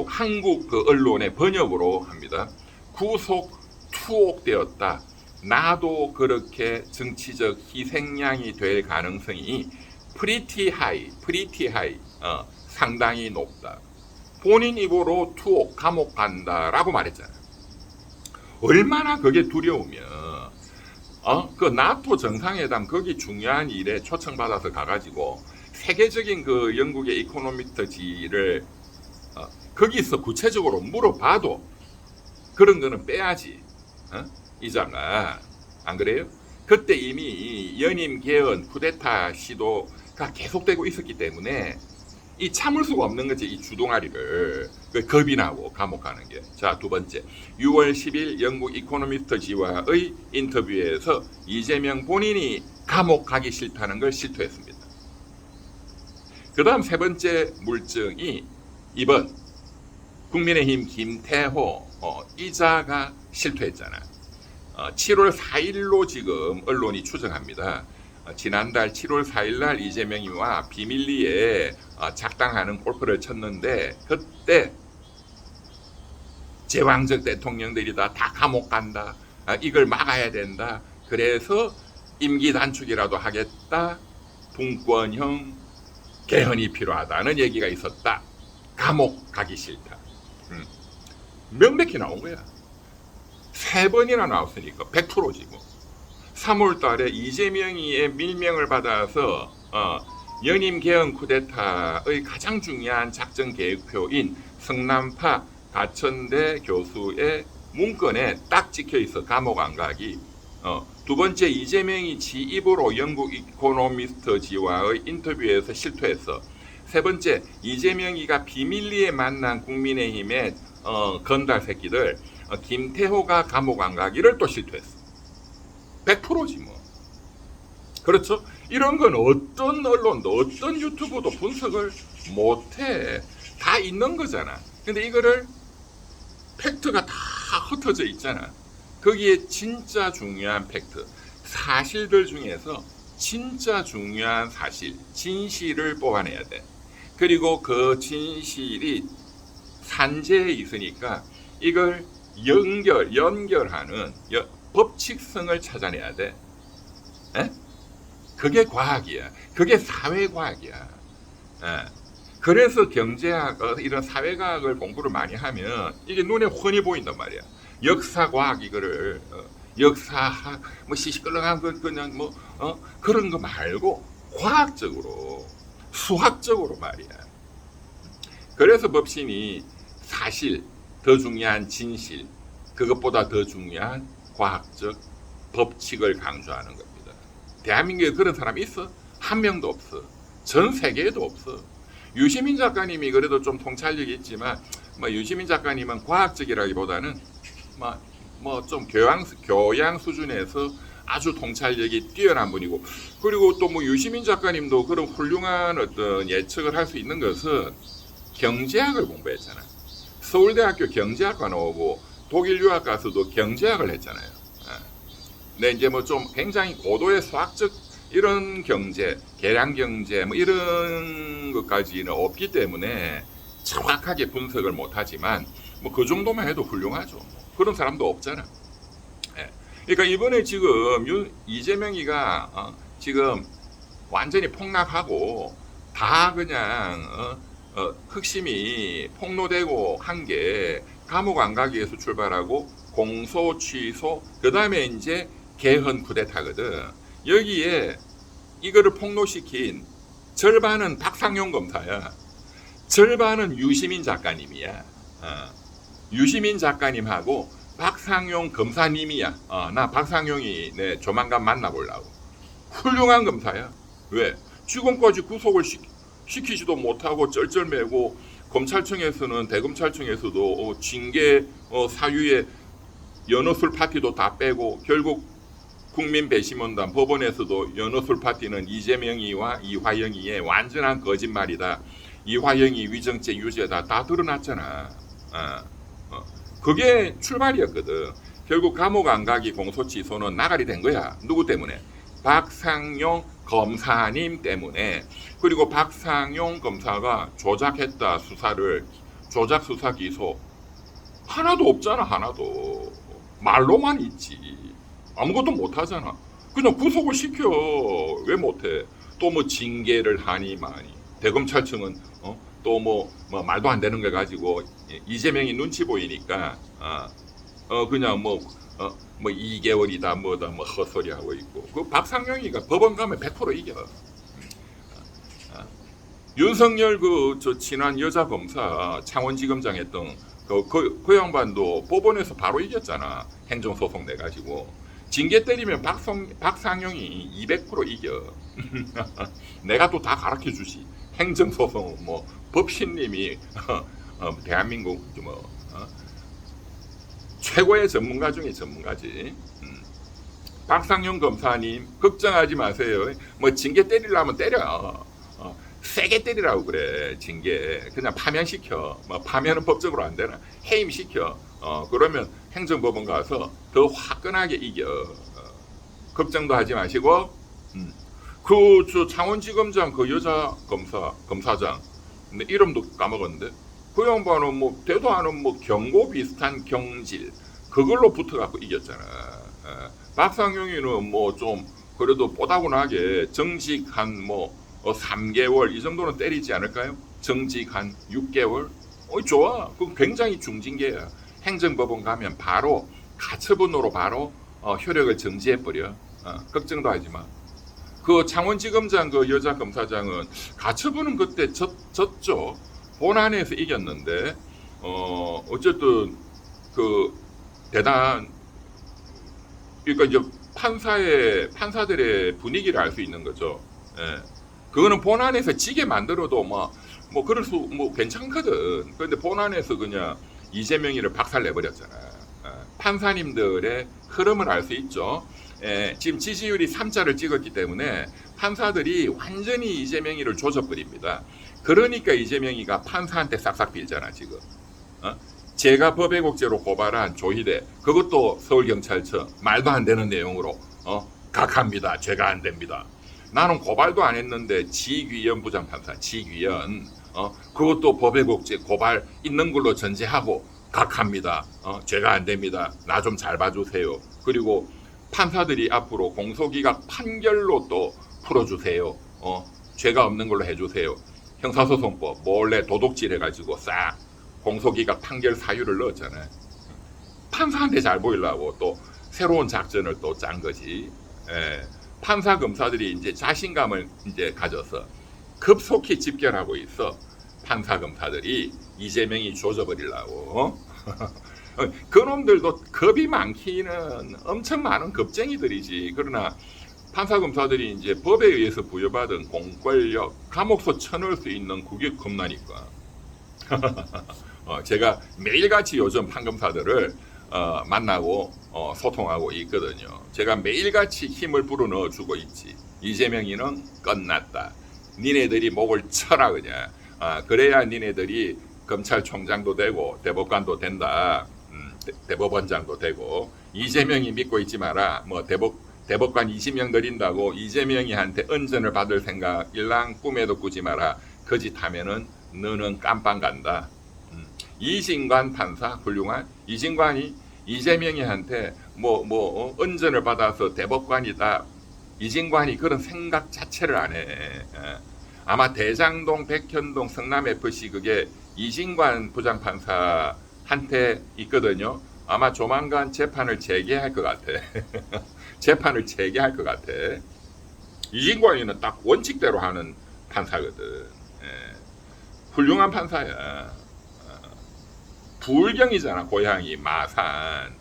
한국 그 언론의 번역으로 합니다. 구속 투옥되었다. 나도 그렇게 정치적 희생양이 될 가능성이 pretty high, 상당히 높다. 본인 입으로 투옥 감옥 간다라고 말했잖아. 얼마나 그게 두려우면 그 나토 정상회담 거기 중요한 일에 초청받아서 가가지고 세계적인 그 영국의 이코노미스트지를 거기서 구체적으로 물어봐도 그런 거는 빼야지. 이자가 안 그래요? 그때 이미 연임 개헌 쿠데타 시도가 계속되고 있었기 때문에 이 참을 수가 없는 거지. 이 주동아리를 겁이 나고 감옥 가는 게. 자, 두 번째, 6월 10일 영국 이코노미스트지와의 인터뷰에서 이재명 본인이 감옥 가기 싫다는 걸 실토했습니다. 그 다음 세 번째 물증이 이번 국민의힘 김태호 이자가 실토했잖아. 7월 4일로 지금 언론이 추정합니다. 지난달 7월 4일 날 이재명이와 비밀리에 작당하는 골프를 쳤는데 그때 제왕적 대통령들이 다 감옥 간다. 이걸 막아야 된다. 그래서 임기 단축이라도 하겠다. 분권형 개헌이 필요하다는 얘기가 있었다. 감옥 가기 싫다. 명백히 나온 거야. 3번이나 나왔으니까 100%지 뭐. 3월 달에 이재명이의 밀명을 받아서 연임 개헌 쿠데타의 가장 중요한 작전 계획표인 성남파 가천대 교수의 문건에 딱 찍혀 있어. 감옥 안 가기. 두 번째, 이재명이 지 입으로 영국 이코노미스트지와의 인터뷰에서 실토했어. 세 번째, 이재명이가 비밀리에 만난 국민의힘의 건달 새끼들 김태호가 감옥 안 가기를 또 실토했어. 100%지 뭐. 그렇죠? 이런 건 어떤 언론도 어떤 유튜브도 분석을 못해. 다 있는 거잖아. 근데 이거를 팩트가 다 흩어져 있잖아. 거기에 진짜 중요한 팩트, 사실들 중에서 진짜 중요한 사실, 진실을 뽑아내야 돼. 그리고 그 진실이 산재에 있으니까 이걸 연결하는 법칙성을 찾아내야 돼. 에? 그게 과학이야. 그게 사회과학이야. 그래서 경제학, 이런 사회과학을 공부를 많이 하면 이게 눈에 훤히 보인단 말이야. 역사과학 이거를 역사학 뭐 시시끌렁한 거 그냥 뭐 그런 거 말고 과학적으로 수학적으로 말이야. 그래서 법신이 사실, 더 중요한 진실, 그것보다 더 중요한 과학적 법칙을 강조하는 겁니다. 대한민국에 그런 사람이 있어? 한 명도 없어. 전 세계에도 없어. 유시민 작가님이 그래도 좀 통찰력이 있지만 뭐 유시민 작가님은 과학적이라기보다는 뭐 좀 교양 수준에서 아주 통찰력이 뛰어난 분이고, 그리고 또 뭐 유시민 작가님도 그런 훌륭한 어떤 예측을 할 수 있는 것은 경제학을 공부했잖아요. 서울대학교 경제학과 나오고 독일 유학 가서도 경제학을 했잖아요. 근데 이제 뭐 좀 굉장히 고도의 수학적 이런 경제, 계량 경제 뭐 이런 것까지는 없기 때문에 정확하게 분석을 못하지만 뭐 그 정도만 해도 훌륭하죠. 그런 사람도 없잖아. 그러니까 이번에 지금 이재명이가 지금 완전히 폭락하고 다 그냥核심이 폭로되고 한 게 감옥 안 가기 위해서 출발하고 공소 취소, 그 다음에 이제 개헌 쿠데타거든. 여기에 이거를 폭로시킨 절반은 박상용 검사야. 절반은 유시민 작가님이야. 유시민 작가님하고 박상용 검사님이야. 나 박상용이 내 조만간 만나보려고. 훌륭한 검사야. 왜? 지금까지 구속을 시키지도 못하고 쩔쩔매고 검찰청에서는 대검찰청에서도 징계 사유에 연어술 파티도 다 빼고 결국 국민배심원단 법원에서도 연어술 파티는 이재명이와 이화영이의 완전한 거짓말이다. 이화영이 위정죄 유죄다. 다 드러났잖아. 그게 출발이었거든. 결국 감옥 안 가기 공소 취소는 나가리 된 거야. 누구 때문에? 박상용 검사님 때문에. 그리고 박상용 검사가 조작했다 수사를 조작 수사 기소 하나도 없잖아. 하나도 말로만 있지. 아무것도 못하잖아. 그냥 구속을 시켜. 왜 못해? 또 뭐 징계를 하니 많이. 대검찰청은 또 뭐 말도 안 되는 걸 가지고 이재명이 눈치 보이니까 그냥 뭐 2개월이다 뭐다 뭐 헛소리 하고 있고. 그 박상용이가 법원 가면 100% 이겨. 윤석열 저 친한 여자 검사 창원지검장 했던 그 양반도 법원에서 바로 이겼잖아. 행정소송 내 가지고. 징계 때리면 박상용이 200% 이겨. 내가 또 다 가르쳐 주지. 행정소송 뭐 법신님이 대한민국 최고의 전문가 중에 전문가지. 박상용 검사님 걱정하지 마세요. 뭐 징계 때리려면 때려. 세게 때리라고 그래. 징계 그냥 파면시켜. 뭐 파면은 법적으로 안 되나. 해임시켜. 그러면 행정법원 가서 더 화끈하게 이겨. 걱정도 하지 마시고. 저 창원지검장 그 여자 검사장 근데 이름도 까먹었는데 그 양반은 뭐 대도 않은 뭐 경고 비슷한 경질 그걸로 붙어갖고 이겼잖아. 박상용이는 뭐 좀 그래도 뽀다구나게 정직 한 3개월 이 정도는 때리지 않을까요? 정직 한 6개월? 좋아. 그건 굉장히 중징계야. 행정법원 가면 바로 가처분으로 바로 효력을 정지해버려. 걱정도 하지 마. 그 창원지검장 그 여자 검사장은 가처분은 그때 졌죠. 본안에서 이겼는데 어쨌든 그 대단 그러니까 이제 판사들의 분위기를 알 수 있는 거죠. 예. 그거는 본안에서 지게 만들어도 뭐 그럴 수 괜찮거든. 그런데 본안에서 그냥 이재명이를 박살내 버렸잖아. 판사님들의 흐름을 알 수 있죠. 지금 지지율이 3자를 찍었기 때문에 판사들이 완전히 이재명이를 조져버립니다. 그러니까 이재명이가 판사한테 싹싹 빌잖아 지금. 제가 법의곡죄로 고발한 조희대 그것도 서울경찰청 말도 안 되는 내용으로 각합니다. 죄가 안 됩니다. 나는 고발도 안 했는데 지귀연 부장판사 지귀연 그것도 법의곡죄 고발 있는 걸로 전제하고 각합니다. 죄가 안 됩니다. 나 좀 잘 봐주세요. 그리고 판사들이 앞으로 공소기각 판결로 또 풀어주세요. 죄가 없는 걸로 해주세요. 형사소송법 몰래 도둑질 해가지고 싹 공소기각 판결 사유를 넣었잖아요. 판사한테 잘 보이려고 또 새로운 작전을 또 짠 거지. 판사 검사들이 이제 자신감을 이제 가져서 급속히 집결하고 있어. 판사 검사들이 이재명이 조져버리려고. 그놈들도 겁이 많기는 엄청 많은 겁쟁이들이지. 그러나 판사 검사들이 이제 법에 의해서 부여받은 공권력, 감옥서 쳐넣을 수 있는 그게 겁나니까. 제가 매일같이 요즘 판검사들을 만나고 소통하고 있거든요. 제가 매일같이 힘을 불어넣어주고 있지. 이재명이는 끝났다. 니네들이 목을 쳐라 그냥. 그래야 니네들이 검찰총장도 되고 대법관도 된다. 대법원장도 되고. 이재명이 믿고 있지 마라. 뭐 대법관 20명 들인다고 이재명이한테 은전을 받을 생각 일랑 꿈에도 꾸지 마라. 거짓하면은 너는 깜빵 간다. 이진관 판사 훌륭한 이진관이 이재명이한테 은전을 받아서 대법관이다. 이진관이 그런 생각 자체를 안 해. 아마 대장동, 백현동, 성남FC 그게 이진관 부장판사한테 있거든요. 아마 조만간 재판을 재개할 것 같아. 재판을 재개할 것 같아. 이진관이는 딱 원칙대로 하는 판사거든. 훌륭한 판사야. 부울경이잖아. 고향이 마산.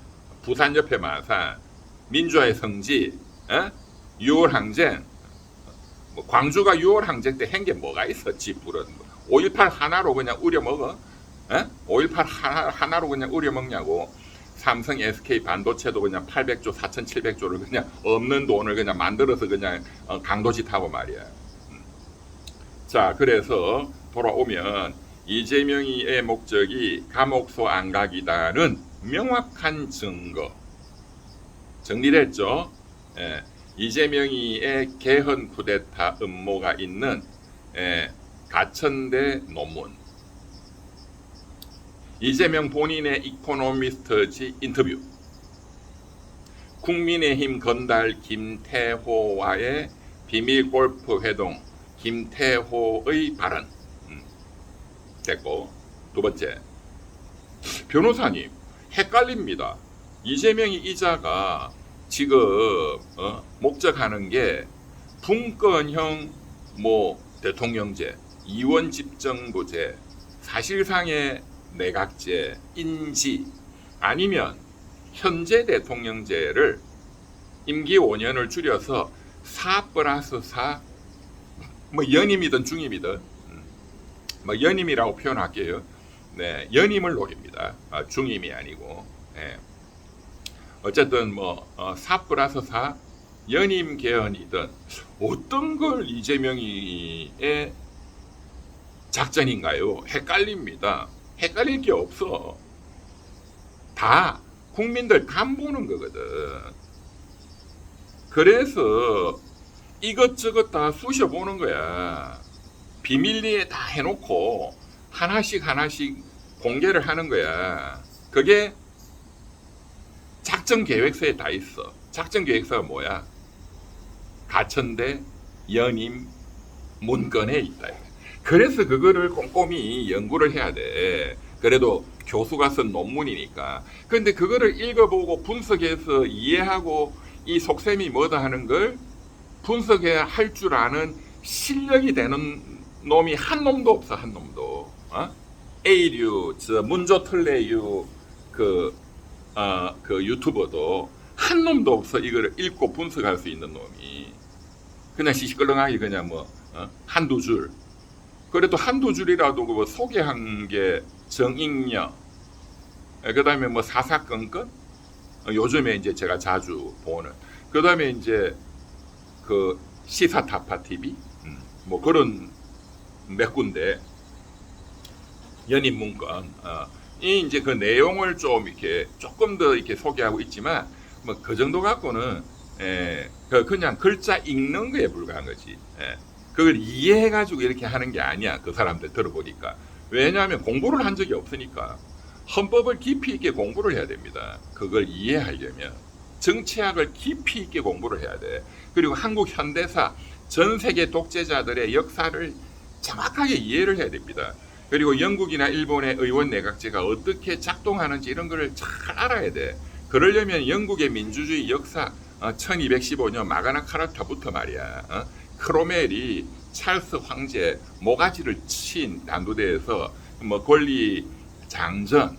부산 옆에 마산, 민주화의 성지, 6월 항쟁. 뭐 광주가 6월 항쟁 때 한 게 뭐가 있었지? 불은 5.18 하나로 그냥 우려 먹어? 5.18 하나로 그냥 우려 먹냐고. 삼성, SK 반도체도 그냥 800조, 4,700조를 그냥 없는 돈을 그냥 만들어서 그냥 강도짓 하고 말이야. 자, 그래서 돌아오면 이재명이의 목적이 감옥소 안각이다는 명확한 증거. 정리됐죠? 예, 이재명이의 개헌 쿠데타 음모가 있는 가천대 논문. 이재명 본인의 이코노미스트지 인터뷰. 국민의힘 건달 김태호와의 비밀 골프 회동. 김태호의 발언. 됐고, 두 번째, 변호사님 헷갈립니다. 이재명이 이자가 지금 목적하는 게 분권형 뭐 대통령제, 이원집정부제, 사실상의 내각제인지 아니면 현재 대통령제를 임기 5년을 줄여서 4+4 뭐 연임이든 중임이든 뭐 연임이라고 표현할게요. 네, 연임을 노립니다. 중임이 아니고. 네. 어쨌든 뭐 4+4 연임 개헌이든 어떤 걸 이재명이의 작전인가요? 헷갈립니다. 헷갈릴 게 없어. 다 국민들 간 보는 거거든. 그래서 이것저것 다 쑤셔보는 거야. 비밀리에 다 해놓고 하나씩 공개를 하는 거야. 그게 작전 계획서에 다 있어. 작전 계획서가 뭐야? 가천대 연임 문건에 있다. 그래서 그거를 꼼꼼히 연구를 해야 돼. 그래도 교수가 쓴 논문이니까. 근데 그거를 읽어보고 분석해서 이해하고 이 속셈이 뭐다 하는 걸 분석해야 할 줄 아는 실력이 되는 놈이 한 놈도 없어. 한 놈도. A류, 문조틀레유 그 유튜버도 한 놈도 없어. 이거를 읽고 분석할 수 있는 놈이. 그냥 시시껄렁하게 그냥 뭐 한두 줄. 그래도 한두 줄이라도 뭐 소개한 게 정익녀. 그 다음에 뭐 사사건건. 요즘에 이제 제가 자주 보는. 그 다음에 이제 그 시사타파 TV. 뭐 그런 몇 군데 연임 문건. 이 이제 그 내용을 좀 이렇게 조금 더 이렇게 소개하고 있지만 뭐 그 정도 갖고는 그냥 글자 읽는 거에 불과한 거지. 그걸 이해해가지고 이렇게 하는 게 아니야. 그 사람들 들어보니까. 왜냐하면 공부를 한 적이 없으니까. 헌법을 깊이 있게 공부를 해야 됩니다. 그걸 이해하려면 정치학을 깊이 있게 공부를 해야 돼. 그리고 한국 현대사, 전 세계 독재자들의 역사를 정확하게 이해를 해야 됩니다. 그리고 영국이나 일본의 의원 내각제가 어떻게 작동하는지 이런 거를 잘 알아야 돼. 그러려면 영국의 민주주의 역사 1215년 마그나 카르타부터 말이야. 크로멜이 찰스 황제 모가지를 친 난도대에서 뭐 권리 장전,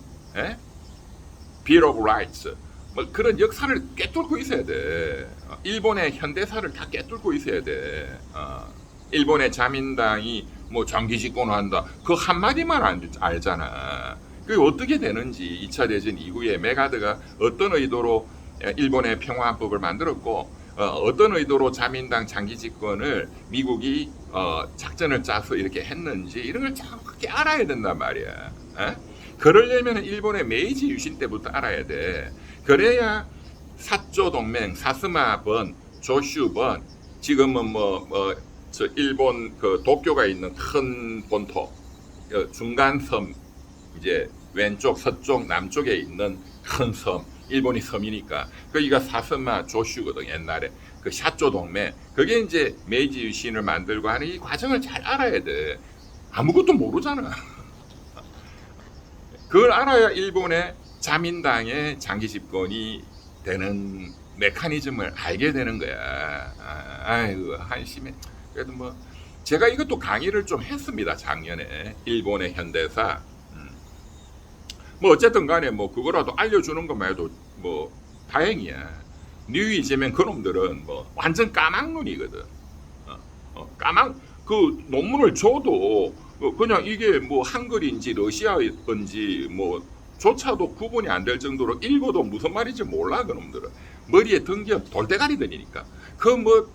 Bill of Rights, 뭐 그런 역사를 꿰뚫고 있어야 돼. 일본의 현대사를 다 꿰뚫고 있어야 돼. 일본의 자민당이 뭐 장기 집권을 한다. 그 한마디만 알잖아. 그게 어떻게 되는지 2차 대전 이후에 메가드가 어떤 의도로 일본의 평화헌법을 만들었고 어떤 의도로 자민당 장기 집권을 미국이 작전을 짜서 이렇게 했는지 이런 걸 정확히 알아야 된단 말이야. 그러려면 일본의 메이지 유신 때부터 알아야 돼. 그래야 사조 동맹, 사스마번, 조슈번, 지금은 저 일본 그 도쿄가 있는 큰 본토, 중간 섬, 이제 왼쪽, 서쪽, 남쪽에 있는 큰 섬, 일본이 섬이니까 거기가 사스마 조슈거든. 옛날에 그 샤조 동맹, 그게 이제 메이지 유신을 만들고 하는 이 과정을 잘 알아야 돼. 아무것도 모르잖아. 그걸 알아야 일본의 자민당의 장기 집권이 되는 메커니즘을 알게 되는 거야. 아이고 한심해. 그래도 뭐 제가 이것도 강의를 좀 했습니다. 작년에 일본의 현대사. 뭐 어쨌든 간에 뭐 그거라도 알려주는 것만 해도 뭐 다행이야. 뉴 이재명 그놈들은 뭐 완전 까막눈이거든. 까막 그 논문을 줘도 그냥 이게 뭐 한글인지 러시아인지 뭐 조차도 구분이 안 될 정도로 읽어도 무슨 말인지 몰라 그놈들은. 머리에 던겨 돌대가리들이니까. 그 뭐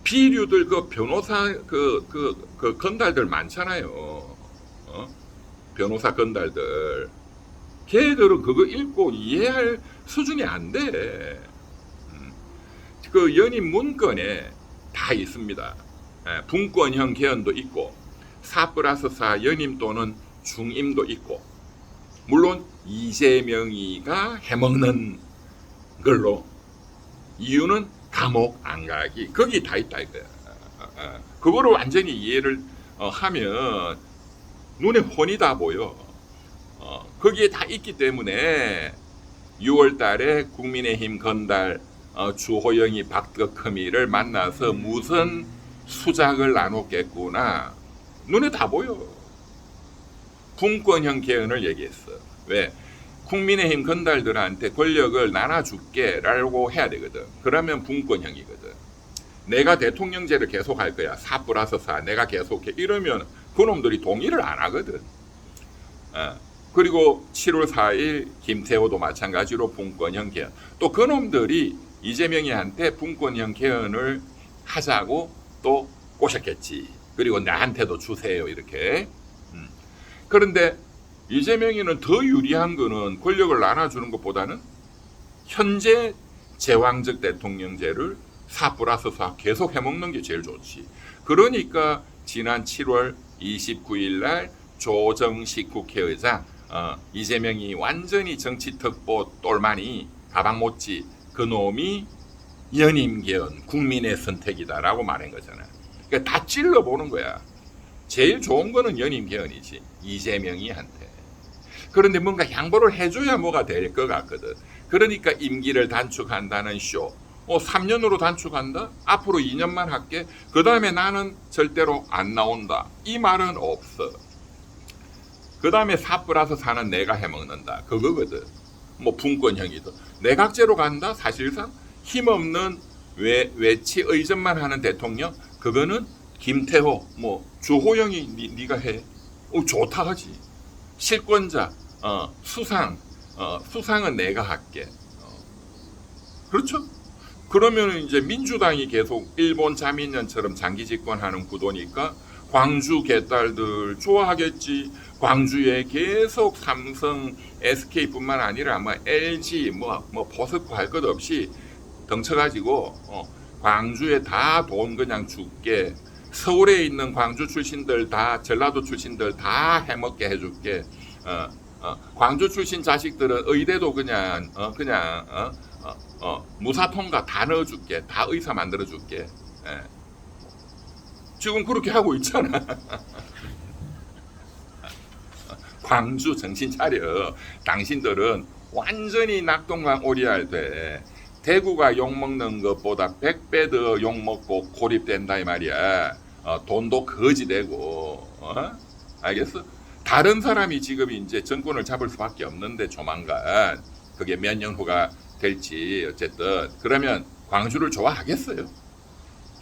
비류들 그 변호사 그 건달들 많잖아요. 변호사 건달들. 걔들은 그거 읽고 이해할 수준이 안 돼. 그 연임 문건에 다 있습니다. 분권형 개헌도 있고 4+4 연임 또는 중임도 있고, 물론 이재명이가 해먹는 걸로 이유는 감옥 안 가기, 거기 다 있다 이거야. 그거를 완전히 이해를 하면 눈에 훤히 다 보여. 거기에 다 있기 때문에 6월 달에 국민의힘 건달 주호영이 박덕흠이를 만나서 무슨 수작을 나눴겠구나. 눈에 다 보여. 분권형 개헌을 얘기했어. 왜? 국민의힘 건달들한테 권력을 나눠줄게 라고 해야 되거든. 그러면 분권형이거든. 내가 대통령제를 계속 할 거야. 4+4 내가 계속해. 이러면 그놈들이 동의를 안 하거든. 그리고 7월 4일 김태호도 마찬가지로 분권형 개헌. 또 그놈들이 이재명이한테 분권형 개헌을 하자고 또 꼬셨겠지. 그리고 나한테도 주세요 이렇게. 그런데 이재명이는 더 유리한 거는 권력을 나눠주는 것보다는 현재 제왕적 대통령제를 4+4 계속 해먹는 게 제일 좋지. 그러니까 지난 7월 29일 날 조정식 국회의장, 이재명이 완전히 정치특보 똘마니 가방 못지 그 놈이 연임개헌 국민의 선택이다라고 말한 거잖아. 그러니까 다 찔러보는 거야. 제일 좋은 거는 연임개헌이지, 이재명이한테. 그런데 뭔가 양보를 해줘야 뭐가 될 것 같거든. 그러니까 임기를 단축한다는 쇼. 3년으로 단축한다? 앞으로 2년만 할게. 그 다음에 나는 절대로 안 나온다. 이 말은 없어. 그 다음에 4+4는 내가 해먹는다. 그거거든. 뭐 분권형이든. 내각제로 간다? 사실상 힘없는 외치 의전만 하는 대통령? 그거는 김태호, 뭐 주호영이 네가 해. 좋다 하지. 실권자, 수상은 내가 할게. 그렇죠? 그러면 이제 민주당이 계속 일본 자민련처럼 장기 집권하는 구도니까 광주 개딸들 좋아하겠지. 광주에 계속 삼성, SK뿐만 아니라 아마 LG, 뭐 포스코 할 것 없이 덩쳐가지고 광주에 다 돈 그냥 줄게. 서울에 있는 광주 출신들 다, 전라도 출신들 다 해먹게 해줄게. 광주 출신 자식들은 의대도 그냥 무사 통과 다 넣어줄게. 다 의사 만들어줄게. 지금 그렇게 하고 있잖아. 광주 정신 차려. 당신들은 완전히 낙동강 오리알 돼. 대구가 욕먹는 것보다 100배 더 욕먹고 고립된다 이 말이야. 돈도 거지 되고. 알겠어? 다른 사람이 지금 이제 정권을 잡을 수밖에 없는데 조만간 그게 몇 년 후가 될지 어쨌든 그러면 광주를 좋아하겠어요?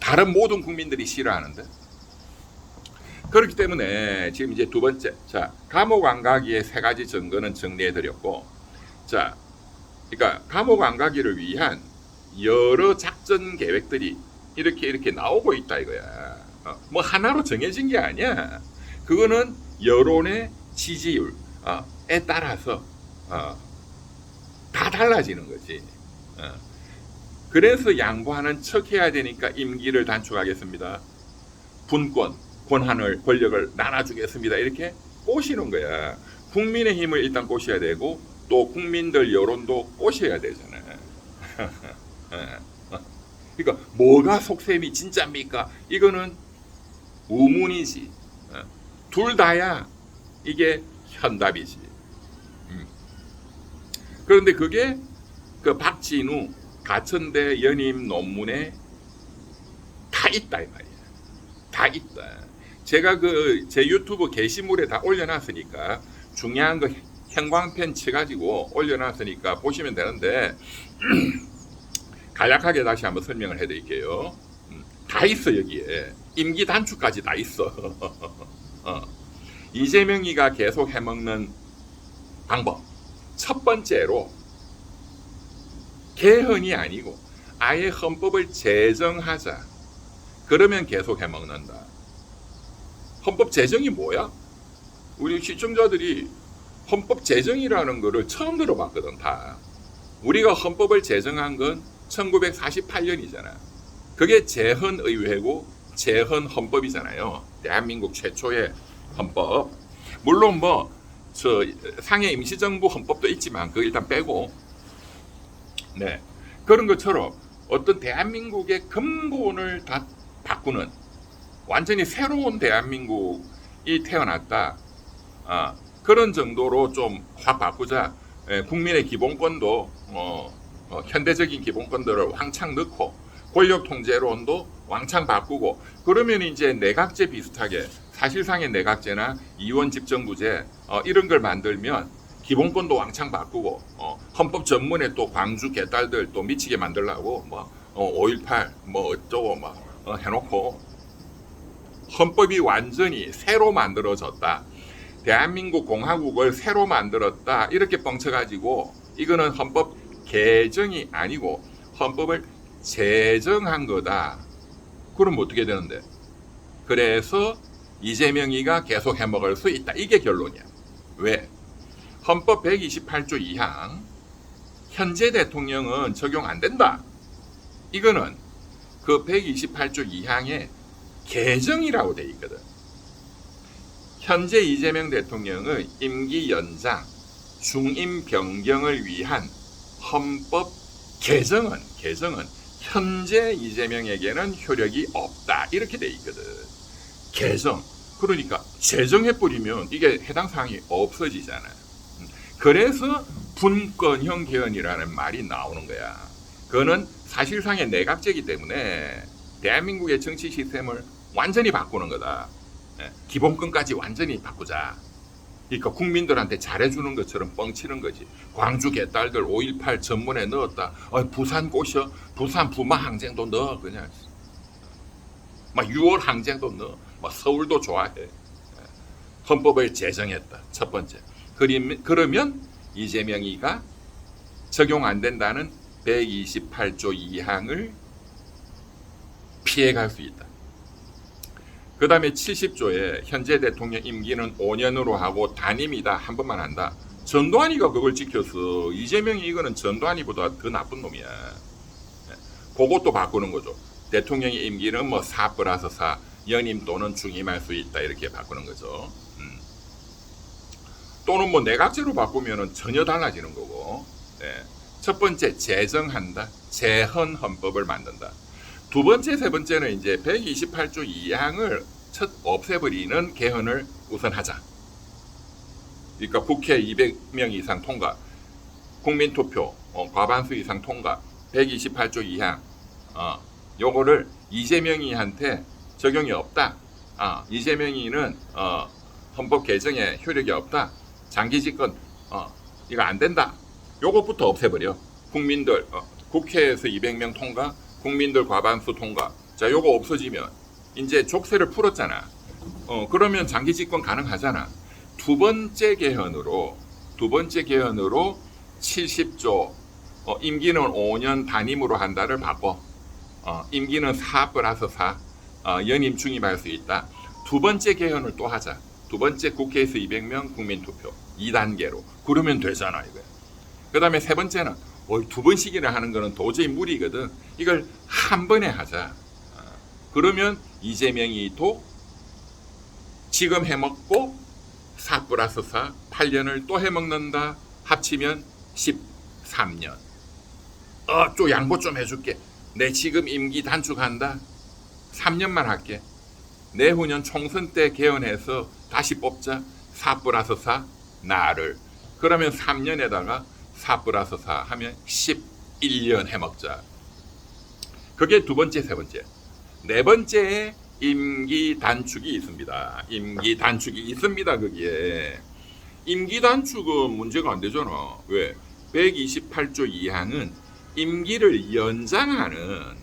다른 모든 국민들이 싫어하는데. 그렇기 때문에 지금 이제 두 번째, 자, 감옥 안 가기의 세 가지 증거는 정리해드렸고, 자, 그러니까 감옥 안 가기를 위한 여러 작전 계획들이 이렇게 나오고 있다 이거야. 뭐 하나로 정해진 게 아니야. 그거는 여론의 지지율에 따라서 다 달라지는 거지. 그래서 양보하는 척 해야 되니까 임기를 단축하겠습니다. 권한을, 권력을 나눠주겠습니다. 이렇게 꼬시는 거야. 국민의힘을 일단 꼬셔야 되고 또 국민들 여론도 꼬셔야 되잖아. 그러니까 뭐가 속셈이 진짜입니까? 이거는 우문이지. 둘 다야 이게 현답이지. 그런데 그게 그 박진우 가천대 연임 논문에 다 있다 이 말이야. 다 있다. 제가 그 제 유튜브 게시물에 다 올려놨으니까 중요한 거 형광펜 쳐가지고 올려놨으니까 보시면 되는데 간략하게 다시 한번 설명을 해드릴게요. 다 있어 여기에. 임기 단축까지 다 있어. 이재명이가 계속 해먹는 방법. 첫 번째로 개헌이 아니고 아예 헌법을 제정하자. 그러면 계속 해먹는다. 헌법 제정이 뭐야? 우리 시청자들이 헌법 제정이라는 거를 처음 들어봤거든 다. 우리가 헌법을 제정한 건 1948년이잖아. 그게 재헌의회고 재헌헌법이잖아요. 대한민국 최초의 헌법. 물론 뭐 저 상해 임시정부 헌법도 있지만 그거 일단 빼고, 네, 그런 것처럼 어떤 대한민국의 근본을 다 바꾸는 완전히 새로운 대한민국이 태어났다. 그런 정도로 좀 확 바꾸자. 국민의 기본권도 현대적인 기본권들을 왕창 넣고 권력 통제론도 왕창 바꾸고, 그러면 이제 내각제 비슷하게 사실상의 내각제나 이원 집정부제 이런 걸 만들면 기본권도 왕창 바꾸고 헌법 전문에 또 광주 개딸들 또 미치게 만들라고 뭐 5.18 뭐 어쩌고 막 해놓고 헌법이 완전히 새로 만들어졌다. 대한민국 공화국을 새로 만들었다. 이렇게 뻥쳐가지고 이거는 헌법 개정이 아니고 헌법을 제정한 거다. 그럼 어떻게 되는데? 그래서 이재명이가 계속 해먹을 수 있다. 이게 결론이야. 왜? 헌법 128조 2항 현재 대통령은 적용 안 된다. 이거는 그 128조 2항의 개정이라고 돼 있거든. 현재 이재명 대통령의 임기 연장, 중임 변경을 위한 헌법 개정은 현재 이재명에게는 효력이 없다. 이렇게 돼 있거든. 개정. 그러니까 제정해버리면 이게 해당 사항이 없어지잖아. 그래서 분권형 개헌이라는 말이 나오는 거야. 그거는 사실상의 내각제이기 때문에 대한민국의 정치 시스템을 완전히 바꾸는 거다. 기본권까지 완전히 바꾸자. 그러니까 국민들한테 잘해주는 것처럼 뻥치는 거지. 광주 개딸들 5.18 전문에 넣었다. 부산 꼬셔. 부산 부마 항쟁도 넣어. 그냥 막 6월 항쟁도 넣어. 막 서울도 좋아해. 헌법을 제정했다. 첫 번째. 그러면 이재명이가 적용 안 된다는 128조 2항을 피해갈 수 있다. 그 다음에 70조에 현재 대통령 임기는 5년으로 하고 단임이다. 한 번만 한다. 전두환이가 그걸 지켰어. 이재명이 이거는 전두환이보다 더 나쁜 놈이야. 그것도 바꾸는 거죠. 대통령의 임기는 뭐 4+4 연임 또는 중임할 수 있다. 이렇게 바꾸는 거죠. 또는 뭐 내각제로 바꾸면 전혀 달라지는 거고. 첫 번째 제정한다. 재헌 헌법을 만든다. 두 번째, 세 번째는 이제 128조 2항을 첫 없애버리는 개헌을 우선 하자. 그러니까 국회 200명 이상 통과, 국민투표 과반수 이상 통과, 128조 2항 요거를 이재명이한테 적용이 없다. 이재명이는 헌법 개정에 효력이 없다. 장기 집권 이거 안 된다. 요것부터 없애버려. 국민들 국회에서 200명 통과, 국민들 과반수 통과. 자, 요거 없어지면 이제 족쇄를 풀었잖아. 그러면 장기 집권 가능하잖아. 두 번째 개헌으로 70조 임기는 5년 단임으로 한다를 바꿔. 임기는 4+4 연임 중임할 수 있다. 두 번째 개헌을 또 하자. 두 번째 국회에서 200명 국민투표 2단계로. 그러면 되잖아 이거. 그 다음에 세 번째는 두 번씩이나 하는 거는 도저히 무리거든. 이걸 한 번에 하자. 그러면 이재명이 또 지금 해먹고 4+4 8년을 또 해먹는다. 합치면 13년. 좀 양보 좀 해줄게. 내 지금 임기 단축한다. 3년만 할게. 내후년 총선 때 개헌해서 다시 뽑자. 4+4 나를. 그러면 3년에다가 4+4 하면 11년 해먹자. 그게 두 번째, 세 번째. 네 번째에 임기 단축이 있습니다. 임기 단축이 있습니다. 거기에 임기 단축은 문제가 안 되잖아. 왜? 128조 2항은 임기를 연장하는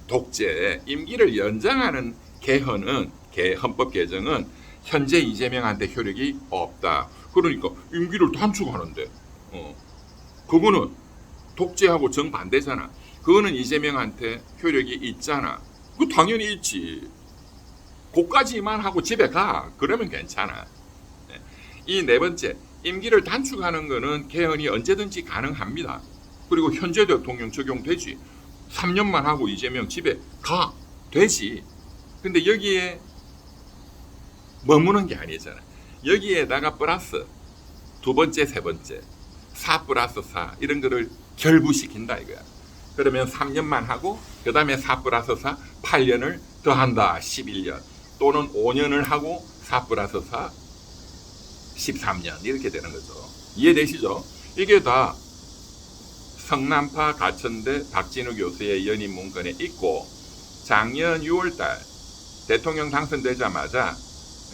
독재, 임기를 연장하는 개헌은 헌법 개정은 현재 이재명한테 효력이 없다. 그러니까 임기를 단축하는데 그거는 독재하고 정반대잖아. 그거는 이재명한테 효력이 있잖아. 그 당연히 있지. 그까지만 하고 집에 가. 그러면 괜찮아. 이 네 번째, 임기를 단축하는 거는 개헌이 언제든지 가능합니다. 그리고 현재 대통령 적용되지. 3년만 하고 이재명 집에 가. 되지. 근데 여기에 머무는 게 아니잖아. 여기에다가 플러스 두 번째, 세 번째, 4 플러스 4 이런 거를 결부시킨다 이거야. 그러면 3년만 하고 그 다음에 4 플러스 4, 8년을 더한다. 11년. 또는 5년을 하고 4 플러스 4, 13년 이렇게 되는 거죠. 이해되시죠? 이게 다 성남파 가천대 박진우 교수의 연임 문건에 있고 작년 6월달 대통령 당선되자마자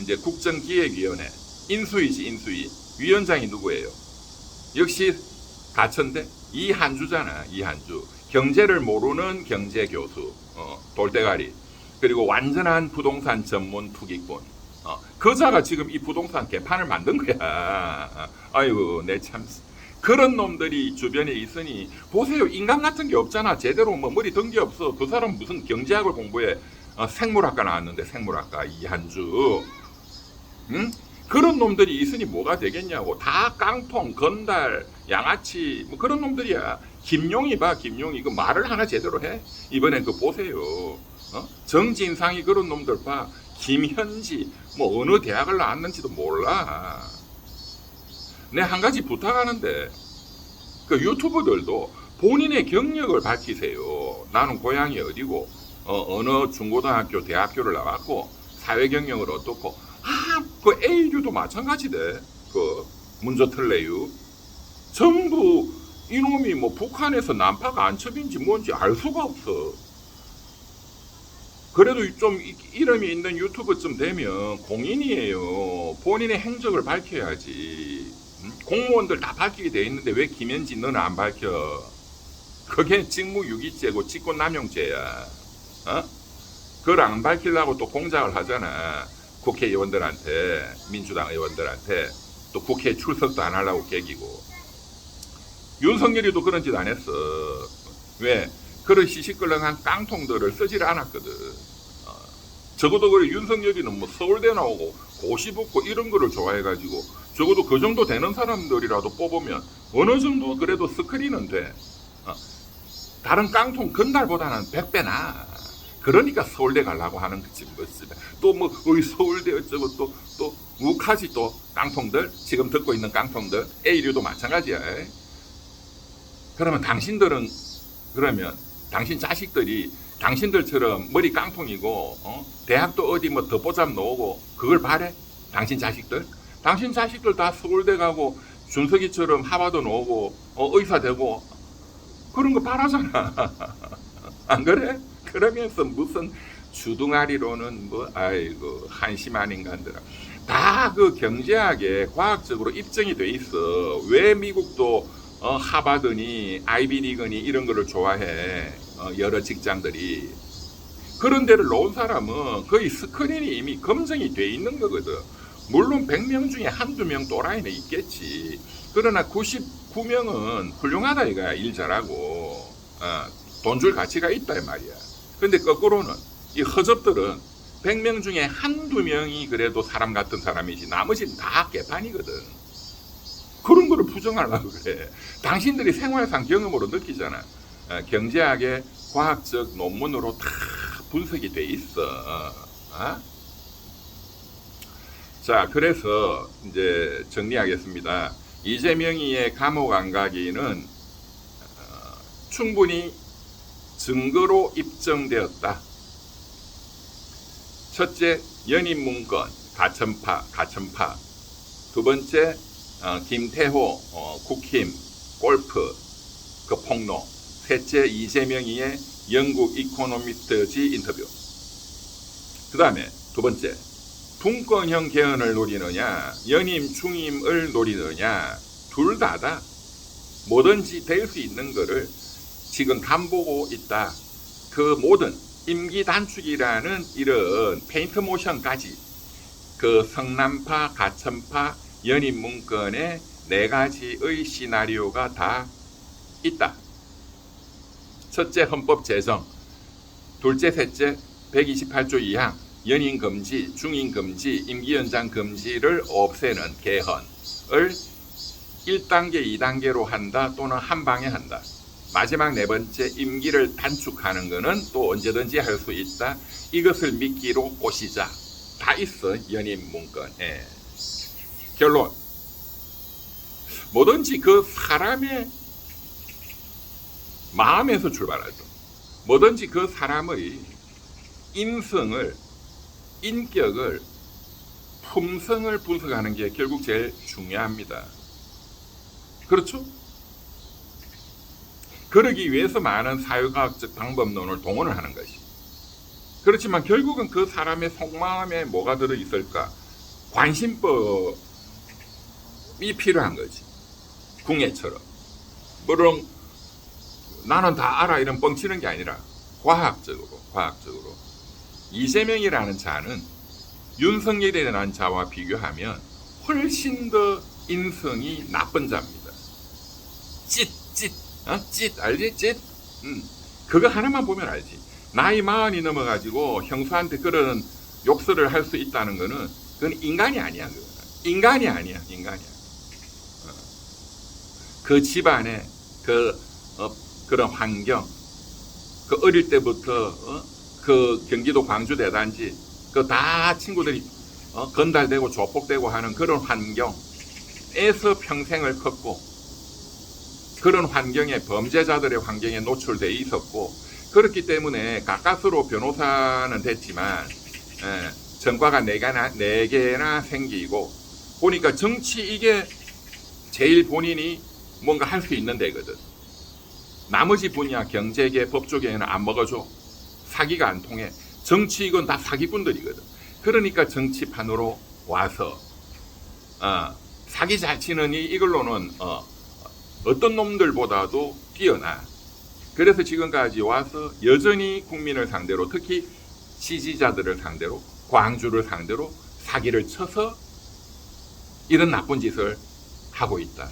이제 국정기획위원회 인수위 위원장이 누구예요? 역시 가천대 이한주잖아. 이한주. 경제를 모르는 경제 교수, 돌대가리. 그리고 완전한 부동산 전문 투기꾼. 그자가 지금 이 부동산 개판을 만든 거야. 아이고, 내 참. 그런 놈들이 주변에 있으니 보세요. 인간 같은 게 없잖아. 제대로 뭐 머리 든 게 없어. 그 사람 무슨 경제학을 공부해. 생물학과 나왔는데 생물학과 이한주. 응? 그런 놈들이 있으니 뭐가 되겠냐고. 다 깡통, 건달, 양아치 뭐 그런 놈들이야. 김용이 봐. 김용이 그 말을 하나 제대로 해. 이번엔 그 보세요. 정진상이 그런 놈들 봐. 김현지 뭐 어느 대학을 나왔는지도 몰라. 내 한 가지 부탁하는데 그 유튜버들도 본인의 경력을 밝히세요. 나는 고향이 어디고 어느 중고등학교 대학교를 나왔고 사회 경력을 어떻고 그 A류도 마찬가지대. 그 문조틀레유 전부 이놈이 뭐 북한에서 난파가 안첩인지 뭔지 알 수가 없어. 그래도 좀 이름이 있는 유튜브쯤 되면 공인이에요. 본인의 행적을 밝혀야지. 공무원들 다 밝히게 돼 있는데 왜 김현지 너는 안 밝혀? 그게 직무유기죄고 직권남용죄야. 그걸 안 밝히려고 또 공작을 하잖아. 국회의원들한테, 민주당 의원들한테. 또 국회 출석도 안 하려고 계기고. 윤석열이도 그런 짓 안 했어. 왜? 그런 시시끌렁한 깡통들을 쓰질 않았거든. 적어도 그래 윤석열이는 뭐 서울대 나오고 고시 붙고 이런 거를 좋아해가지고 적어도 그 정도 되는 사람들이라도 뽑으면 어느 정도 그래도 스크린은 돼. 다른 깡통 건달보다는 100배 나. 그러니까 서울대 가려고 하는 거지. 또 뭐 서울대 어쩌고 또 욱하지 또 깡통들 지금 듣고 있는 깡통들 A류도 마찬가지야. 그러면 당신들은 그러면 당신 자식들이 당신들처럼 머리 깡통이고 대학도 어디 뭐 덧보잡 놓고 그걸 바래? 당신 자식들? 당신 자식들 다 서울대 가고 준석이처럼 하버드 놓고 의사 되고 그런 거 바라잖아. 안 그래? 그러면서 무슨 주둥아리로는 뭐 아이고 한심한 인간들아. 다 그 경제학에 과학적으로 입증이 돼 있어. 왜 미국도 하버드니 아이비리그니 이런 거를 좋아해. 여러 직장들이. 그런 데를 놓은 사람은 거의 스크린이 이미 검증이 돼 있는 거거든. 물론 100명 중에 한두 명 또라이는 있겠지. 그러나 99명은 훌륭하다 이거야. 일 잘하고 돈 줄 가치가 있다 이 말이야. 근데 거꾸로는 이 허접들은 100명 중에 한두 명이 그래도 사람 같은 사람이지 나머지는 다 개판이거든. 그런 거를 부정하려고 그래. 당신들이 생활상 경험으로 느끼잖아. 경제학의 과학적 논문으로 다 분석이 돼 있어. 자, 그래서 이제 정리하겠습니다. 이재명이의 감옥 안 가기는 충분히 증거로 입증되었다. 첫째, 연임 문건, 가천파. 두 번째, 김태호, 국힘, 골프, 그 폭로. 셋째, 이재명이의 영국 이코노미스트지 인터뷰. 그 다음에 두 번째, 분권형 개헌을 노리느냐, 연임 중임을 노리느냐, 둘 다다. 뭐든지 될 수 있는 거를 지금 간보고 있다. 그 모든 임기 단축이라는 이런 페인트 모션까지 그 성남파, 가천파, 연임 문건에 네 가지의 시나리오가 다 있다. 첫째, 헌법 제정. 둘째, 셋째, 128조 2항 연임 금지, 중임 금지, 임기 연장 금지를 없애는 개헌을 1단계, 2단계로 한다 또는 한 방에 한다. 마지막 네 번째, 임기를 단축하는 것은 또 언제든지 할 수 있다. 이것을 미끼로 꼬시자. 다 있어, 연임 문건에. 결론. 뭐든지 그 사람의 마음에서 출발하죠. 뭐든지 그 사람의 인성을, 인격을, 품성을 분석하는 게 결국 제일 중요합니다. 그렇죠? 그러기 위해서 많은 사회과학적 방법론을 동원을 하는 것이. 그렇지만 결국은 그 사람의 속마음에 뭐가 들어있을까? 관심법이 필요한 거지. 궁예처럼. 물론 나는 다 알아 이런 뻥치는 게 아니라 과학적으로 이재명이라는 자는 윤석열이라는 자와 비교하면 훨씬 더 인성이 나쁜 자입니다. 찢 알지? 찢? 그거 하나만 보면 알지. 나이 40이 넘어가지고 형수한테 그런 욕설을 할 수 있다는 거는 그건 인간이 아니야. 그거는. 인간이 아니야. 그 집안의 그런 환경, 그 어릴 때부터 그 경기도 광주 대단지 그 다 친구들이 건달되고 조폭되고 하는 그런 환경에서 평생을 컸고, 그런 환경에 범죄자들의 환경에 노출되어 있었고, 그렇기 때문에 가까스로 변호사는 됐지만 전과가 4개나 생기고 보니까 정치 이게 제일 본인이 뭔가 할 수 있는 데거든. 나머지 분야 경제계, 법조계에는 안 먹어줘. 사기가 안 통해. 정치 이건 다 사기꾼들이거든. 그러니까 정치판으로 와서 사기 잘 치느니 이걸로는 어떤 놈들보다도 뛰어나. 그래서 지금까지 와서 여전히 국민을 상대로, 특히 지지자들을 상대로, 광주를 상대로 사기를 쳐서 이런 나쁜 짓을 하고 있다.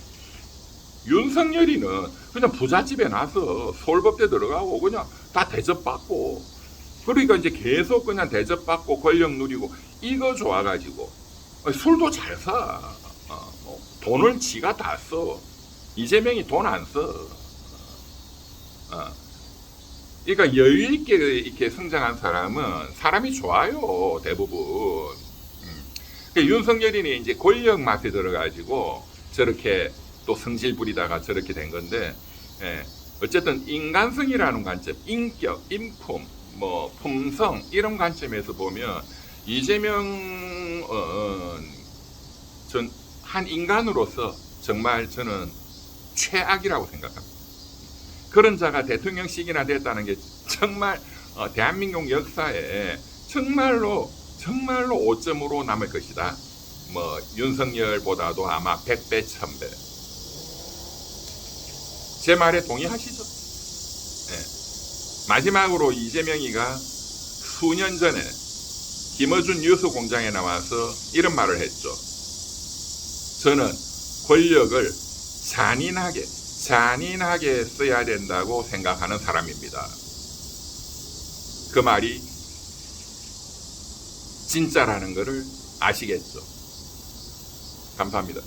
윤석열이는 그냥 부잣집에 나서 서울법대 들어가고 그냥 다 대접받고, 그러니까 이제 계속 그냥 대접받고 권력 누리고 이거 좋아가지고 술도 잘 사. 돈을 지가 다 써. 이재명이 돈 안 써. 그러니까 여유 있게 이렇게 성장한 사람은 사람이 좋아요, 대부분. 그러니까 윤석열이는 이제 권력 맛에 들어가지고 저렇게 또 성질 부리다가 저렇게 된 건데, 어쨌든 인간성이라는 관점, 인격, 인품, 뭐 품성 이런 관점에서 보면 이재명은 전 한 인간으로서 정말 저는 최악이라고 생각합니다. 그런 자가 대통령직이나 됐다는 게 정말 대한민국 역사에 정말로 5점으로 남을 것이다. 뭐 윤석열보다도 아마 100배, 1000배. 제 말에 동의하시죠? 마지막으로 이재명이가 수년 전에 김어준 뉴스공장에 나와서 이런 말을 했죠. 저는 권력을 잔인하게 써야 된다고 생각하는 사람입니다. 그 말이 진짜라는 것을 아시겠죠? 감사합니다.